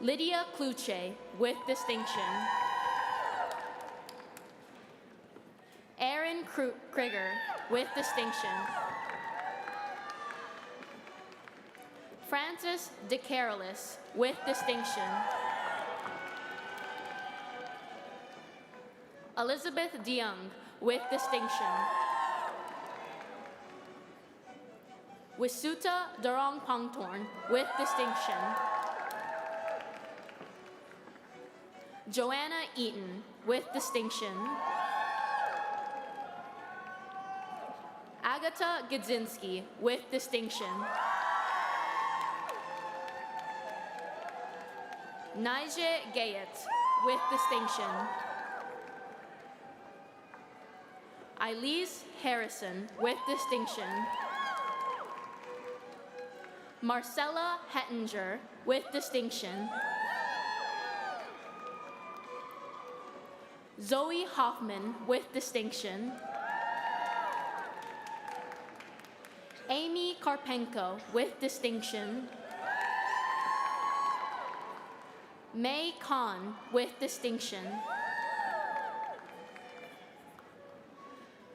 Lydia Kluche, with distinction. Aaron Krieger, with distinction. Francis DeCarolis, with distinction. Elizabeth DeYoung, with distinction. Wisuta Darong Pongtorn, with distinction. Joanna Eaton, with distinction. Agatha Gudzinski, with distinction. Naije Gayet, with distinction. Elise Harrison, with distinction. Marcella Hettinger, with distinction. Zoe Hoffman, with distinction. Amy Karpenko, with distinction. May Khan, with distinction.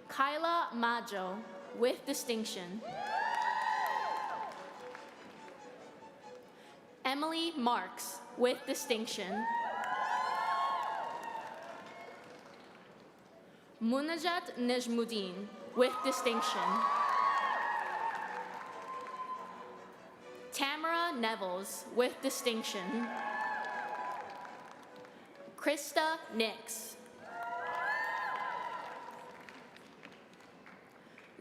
Kyla Majo, with distinction. Emily Marks, with distinction. Munajat Nejmuddin, with distinction. Tamara Nevels, with distinction. Krista Nix.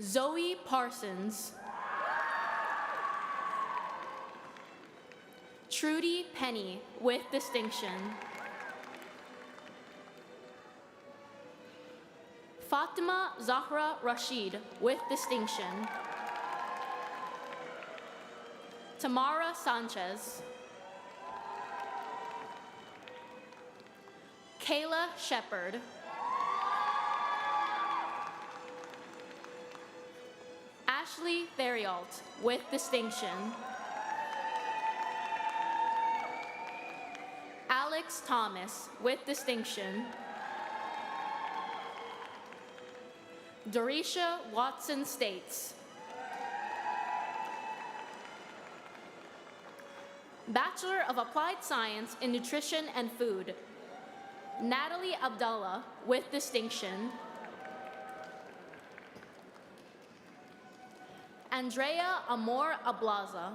Zoe Parsons. Trudy Penny, with distinction. Fatima Zahra Rashid, with distinction. Tamara Sanchez. Kayla Shepard. Ashley Theriault, with distinction. Alex Thomas, with distinction. Dorisha Watson States. Bachelor of Applied Science in Nutrition and Food. Natalie Abdallah, with distinction. Andrea Amor Ablaza.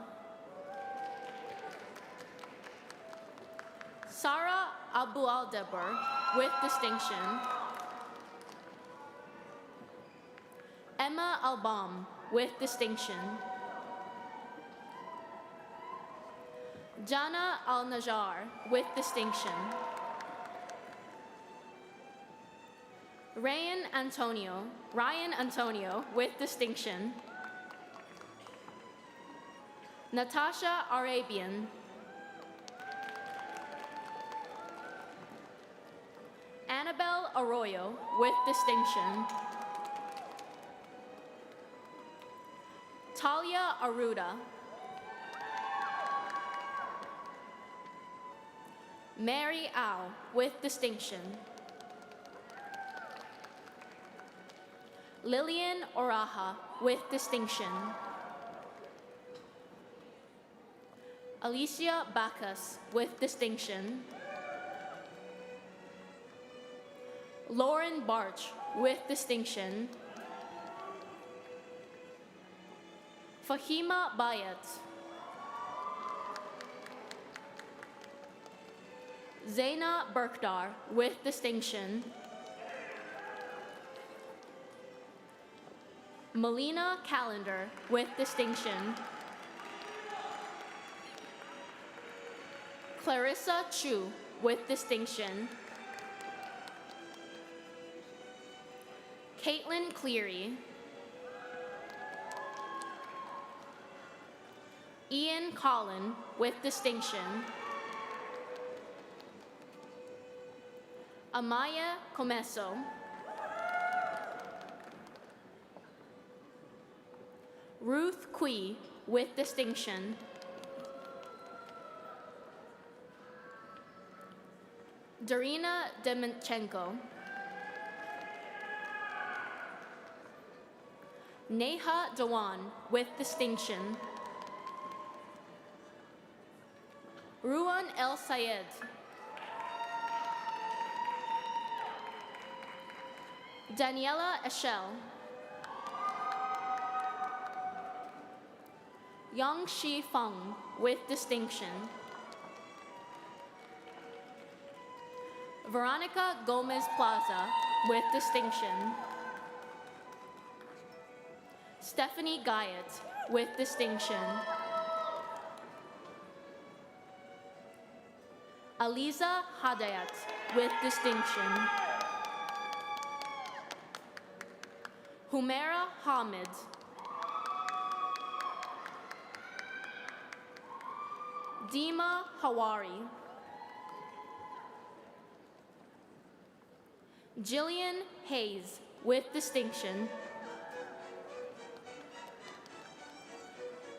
Sarah Abu Aldebar, with distinction. Emma Albam, with distinction. Jana Al-Najjar, with distinction. Ryan Antonio, with distinction. Natasha Arabian. Annabelle Arroyo, with distinction. Talia Aruda. Mary Au, with distinction. Lillian Oraha, with distinction. Alicia Bacchus, with distinction. Lauren Barch, with distinction. Fahima Bayat. Zaina Berkdar with distinction. Melina Callender with distinction. Clarissa Chu with distinction. Caitlin Cleary. Ian Collin with distinction. Amaya Comeso. Ruth Kui with distinction. Darina Demenchenko. Neha Dewan with distinction. Ruan El Sayed. Daniela Eshel. Yang Shi Feng with distinction. Veronica Gomez Plaza with distinction. Stephanie Guyot with distinction. Aliza Hadayat with distinction. Humaira Hamid. Dima Hawari. Jillian Hayes with distinction.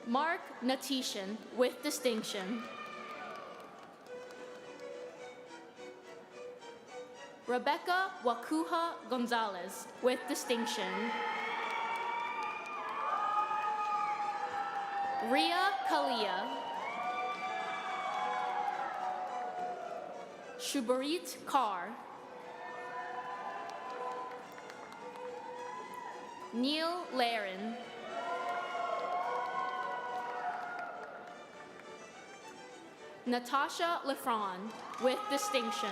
Mark Natishan with distinction. Rebecca Wakuha Gonzalez with distinction. Ria Kalia. Shubarit Kaur. Neil Laren. Natasha Lefron with distinction.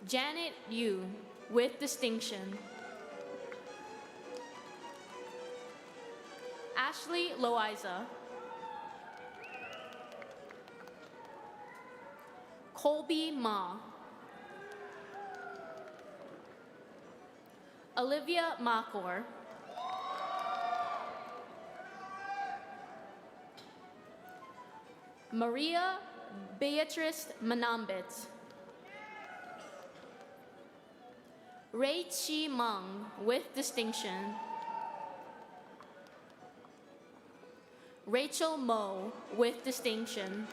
Janet Yu with distinction. Ashley Loiza. Colby Ma. Olivia Makor. Maria Beatrice Manambit. Ray Chi Meng with distinction. Rachel Mo with distinction.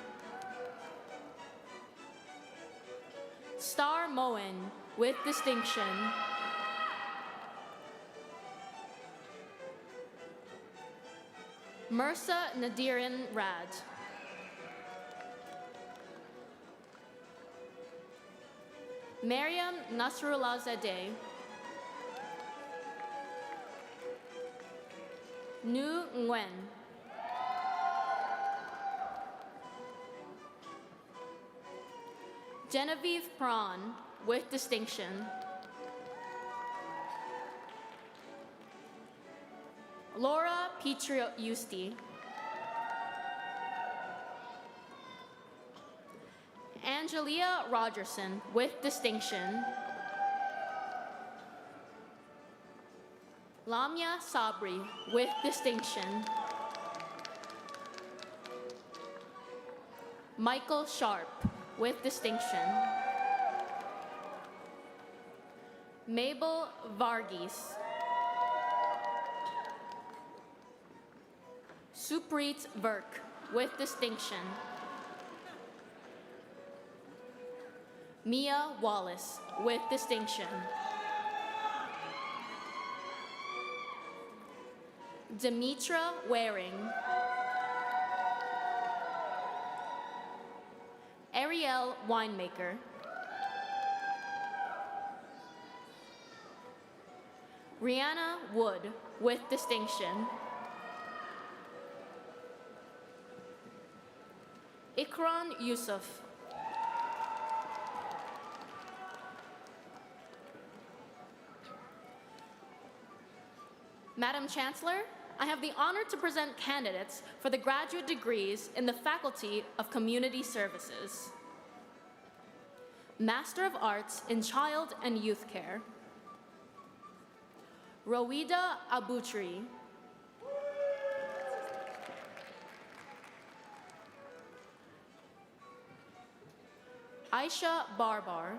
Star Moen with distinction. Mirsa Nadirin Rad. Mariam Nasrullah-Zadeh. Nu Nguyen. Genevieve Prawn with distinction. Laura Pitriusti. Angelia Rogerson with distinction. Lamia Sabri with distinction. Michael Sharp with distinction. Mabel Varghese. Supreet Virk with distinction. Mia Wallace with distinction. Demetra Waring. Ariel Winemaker. Rihanna Wood with distinction. Ikran Yusuf. Madam Chancellor, I have the honor to present candidates for the graduate degrees in the Faculty of Community Services. Master of Arts in Child and Youth Care, Rowida Abutri. Aisha Barbar.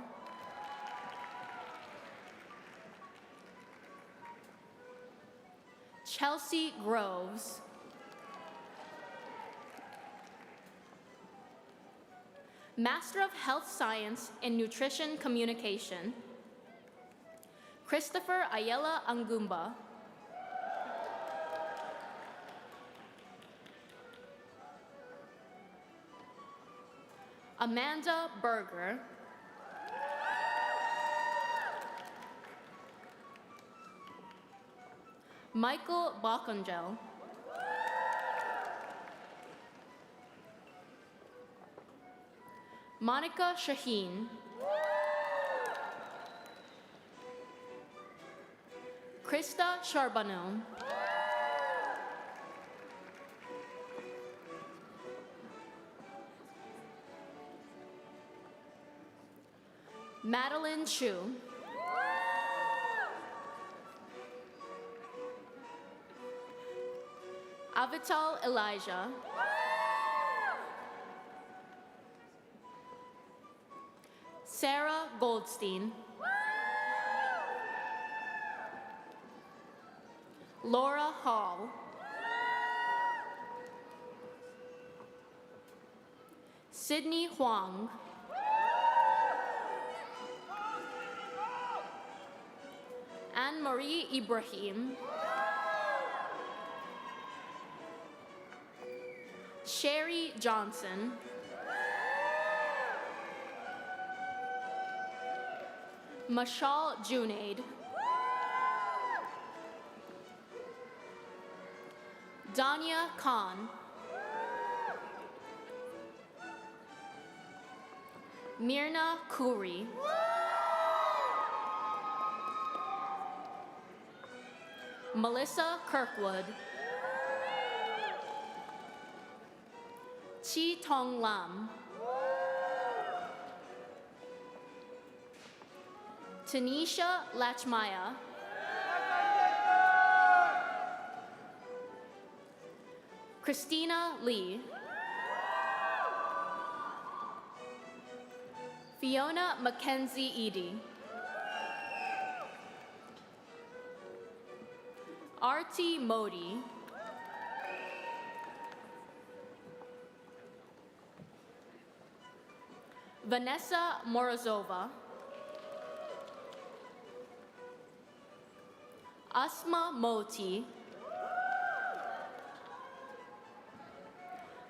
Chelsea Groves. Master of Health Science in Nutrition Communication, Christopher Ayala Angumba. Amanda Berger. Michael Bakongel. Monica Shaheen. Krista Charbonneau. Madeline Chu. Avital Elijah. Sarah Goldstein. Laura Hall. Sydney Huang. Anne-Marie Ibrahim. Sherry Johnson. Mashal Junaid. Danya Khan. Mirna Khoury. Melissa Kirkwood. Chi Tong Lam. Tanisha Lachmaya. Christina Lee. Fiona Mackenzie Edie. Arti Modi. Vanessa Morozova. Asma Moti.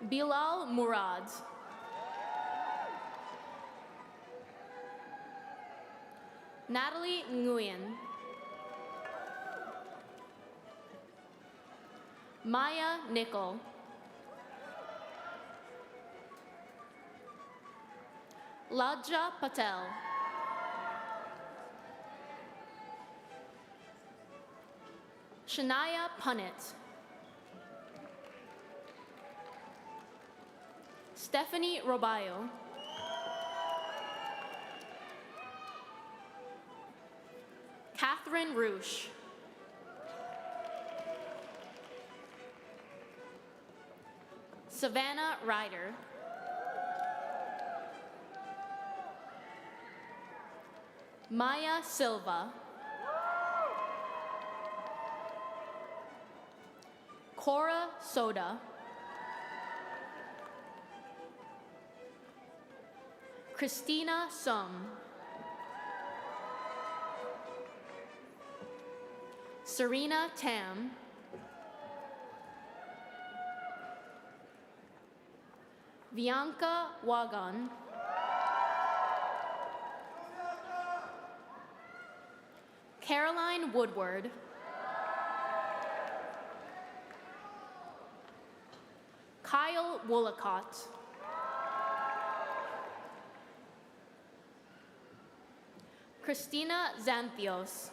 Bilal Murad. Natalie Nguyen. Maya Nickel. Ladja Patel. Shania Punnett. Stephanie Robayo. Catherine Roosh. Savannah Ryder. Maya Silva. Cora Soda. Christina Sum. Serena Tam. Bianca Wagon. Caroline Woodward. Kyle Woolacott. Christina Xanthios.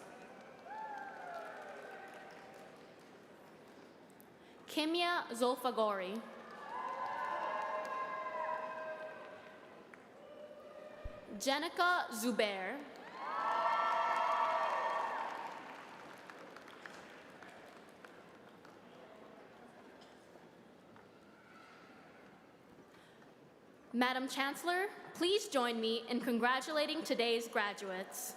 Kimia Zolfagori. Jenica Zubair. Madam Chancellor, please join me in congratulating today's graduates.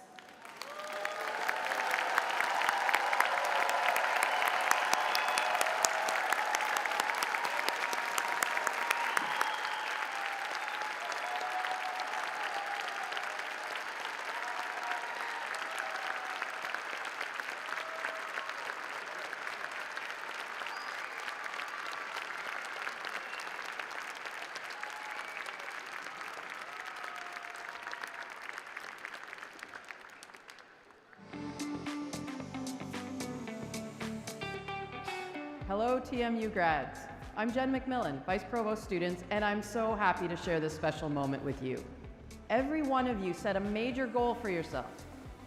Hello, TMU grads. I'm Jen McMillan, Vice Provost students, and I'm so happy to share this special moment with you. Every one of you set a major goal for yourself.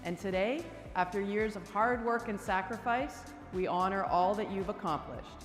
And today, after years of hard work and sacrifice, we honor all that you've accomplished.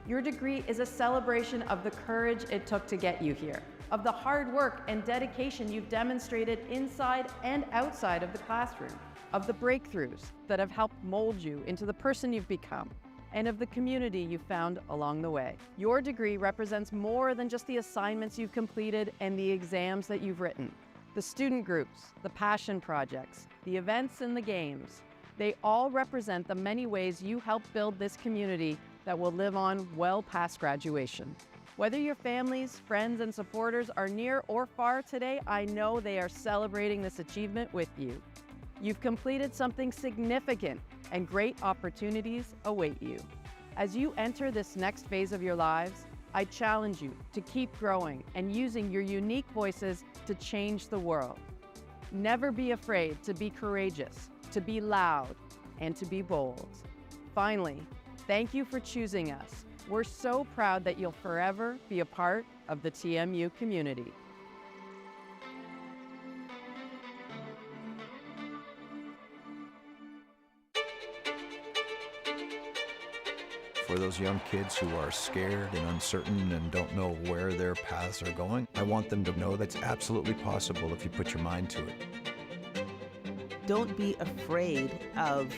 Your degree is a celebration of the courage it took to get you here, of the hard work and dedication you've demonstrated inside and outside of the classroom, of the breakthroughs that have helped mold you into the person you've become, and of the community you've found along the way. Your degree represents more than just the assignments you've completed and the exams that you've written. The student groups, the passion projects, the events and the games, they all represent the many ways you helped build this community that will live on well past graduation. Whether your families, friends, and supporters are near or far today, I know they are celebrating this achievement with you. You've completed something significant, and great opportunities await you. As you enter this next phase of your lives, I challenge you to keep growing and using your unique voices to change the world. Never be afraid to be courageous, to be loud, and to be bold. Finally, thank you for choosing us. We're so proud that you'll forever be a part of the TMU community.
For those young kids who are scared and uncertain and don't know where their paths are going, I want them to know that's absolutely possible if you put your mind to it.
Don't be afraid of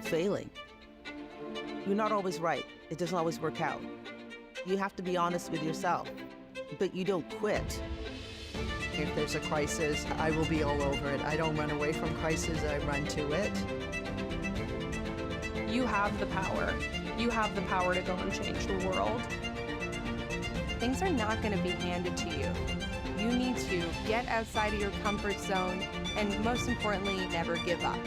failing. You're not always right. It doesn't always work out. You have to be honest with yourself, but you don't quit.
If there's a crisis, I will be all over it. I don't run away from crisis, I run to it.
You have the power. You have the power to go and change the world. Things are not going to be handed to you. You need to get outside of your comfort zone and, most importantly, never give up.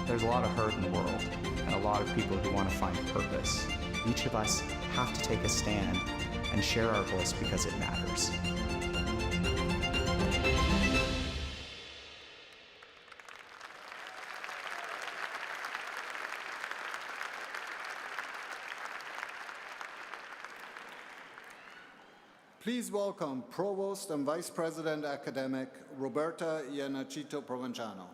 There's a lot of hurt in the world and a lot of people who want to find purpose. Each of us have to take a stand and share our voice because it matters.
Please welcome Provost and Vice President Academic Roberta Iannacito Provenzano.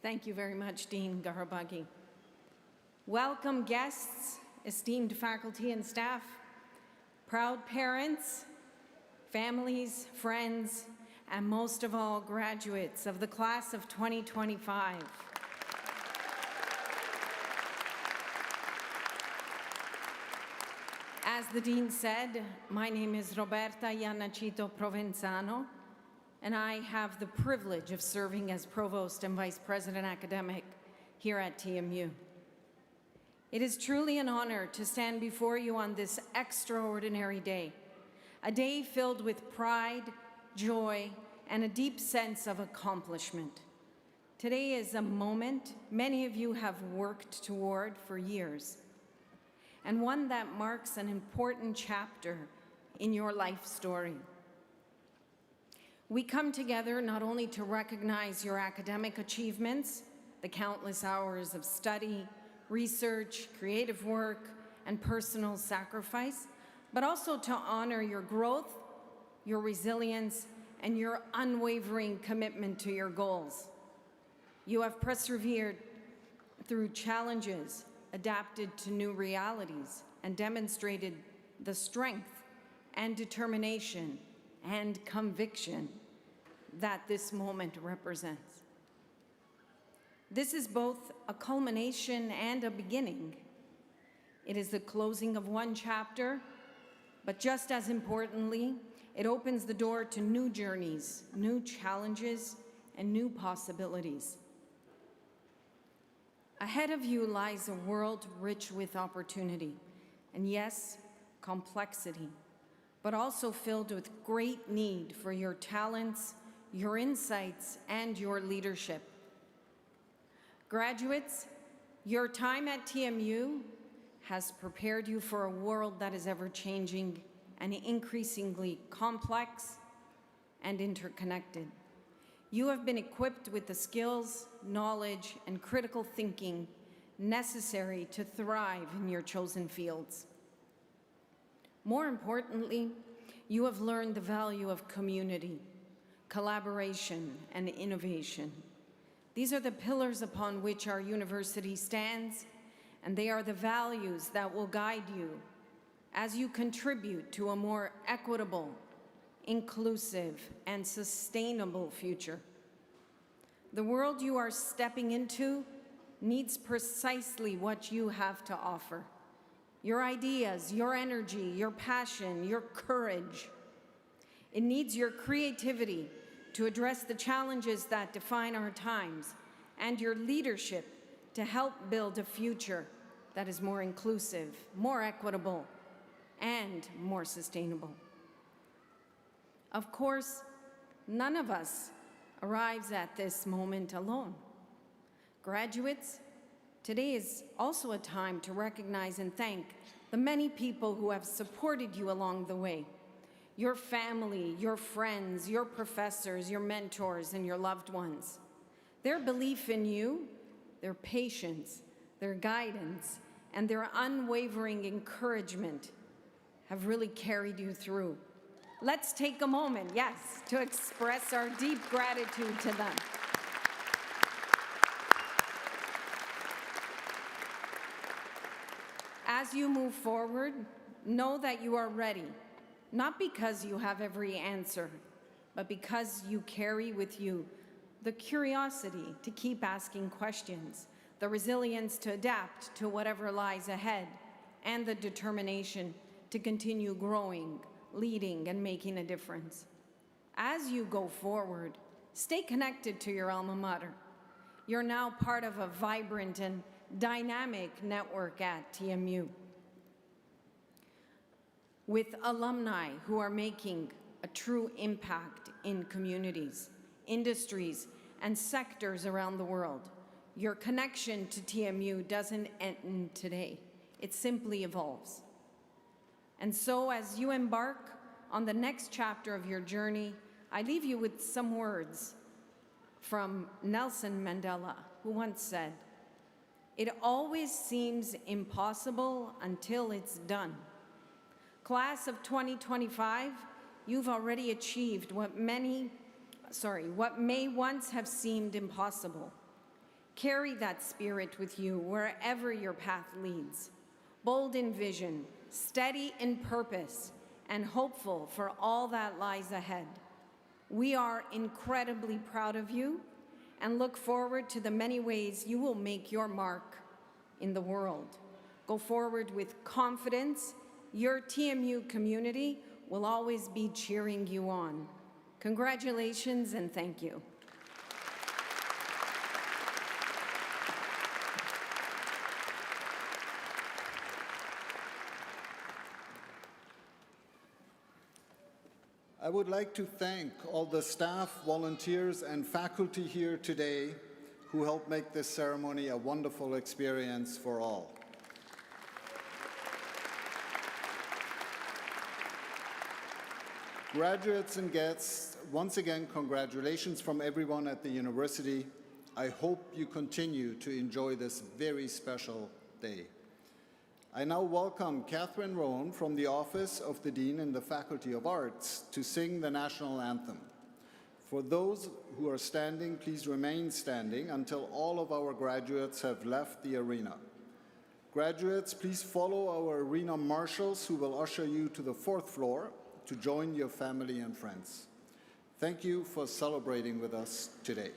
Thank you very much, Dean Garabagi. Welcome guests, esteemed faculty and staff, proud parents, families, friends, and most of all, graduates of the class of 2025. As the Dean said, my name is Roberta Iannacito Provenzano, and I have the privilege of serving as Provost and Vice President Academic here at TMU. It is truly an honor to stand before you on this extraordinary day, a day filled with pride, joy, and a deep sense of accomplishment. Today is a moment many of you have worked toward for years, and one that marks an important chapter in your life story. We come together not only to recognize your academic achievements, the countless hours of study, research, creative work, and personal sacrifice, but also to honor your growth, your resilience, and your unwavering commitment to your goals. You have persevered through challenges, adapted to new realities, and demonstrated the strength and determination and conviction that this moment represents. This is both a culmination and a beginning. It is the closing of one chapter, but just as importantly, it opens the door to new journeys, new challenges, and new possibilities. Ahead of you lies a world rich with opportunity, and yes, complexity, but also filled with great need for your talents, your insights, and your leadership. Graduates, your time at TMU has prepared you for a world that is ever-changing and increasingly complex and interconnected. You have been equipped with the skills, knowledge, and critical thinking necessary to thrive in your chosen fields. More importantly, you have learned the value of community, collaboration, and innovation. These are the pillars upon which our university stands, and they are the values that will guide you as you contribute to a more equitable, inclusive, and sustainable future. The world you are stepping into needs precisely what you have to offer. Your ideas, your energy, your passion, your courage. It needs your creativity to address the challenges that define our times, and your leadership to help build a future that is more inclusive, more equitable, and more sustainable. Of course, none of us arrives at this moment alone. Graduates, today is also a time to recognize and thank the many people who have supported you along the way. Your family, your friends, your professors, your mentors, and your loved ones. Their belief in you, their patience, their guidance, and their unwavering encouragement have really carried you through. Let's take a moment, yes, to express our deep gratitude to them. As you move forward, know that you are ready, not because you have every answer, but because you carry with you the curiosity to keep asking questions, the resilience to adapt to whatever lies ahead, and the determination to continue growing, leading, and making a difference. As you go forward, stay connected to your alma mater. You're now part of a vibrant and dynamic network at TMU, with alumni who are making a true impact in communities, industries, and sectors around the world. Your connection to TMU doesn't end today. It simply evolves. And so as you embark on the next chapter of your journey, I leave you with some words from Nelson Mandela, who once said, "It always seems impossible until it's done." Class of 2025, you've already achieved what may once have seemed impossible. Carry that spirit with you wherever your path leads. Bold in vision, steady in purpose, and hopeful for all that lies ahead. We are incredibly proud of you and look forward to the many ways you will make your mark in the world. Go forward with confidence. Your TMU community will always be cheering you on. Congratulations and thank you.
I would like to thank all the staff, volunteers, and faculty here today who helped make this ceremony a wonderful experience for all. Graduates and guests, once again, congratulations from everyone at the university. I hope you continue to enjoy this very special day. I now welcome Catherine Rohn from the Office of the Dean in the Faculty of Arts to sing the national anthem. For those who are standing, please remain standing until all of our graduates have left the arena. Graduates, please follow our arena marshals who will usher you to the 4th floor to join your family and friends. Thank you for celebrating with us today.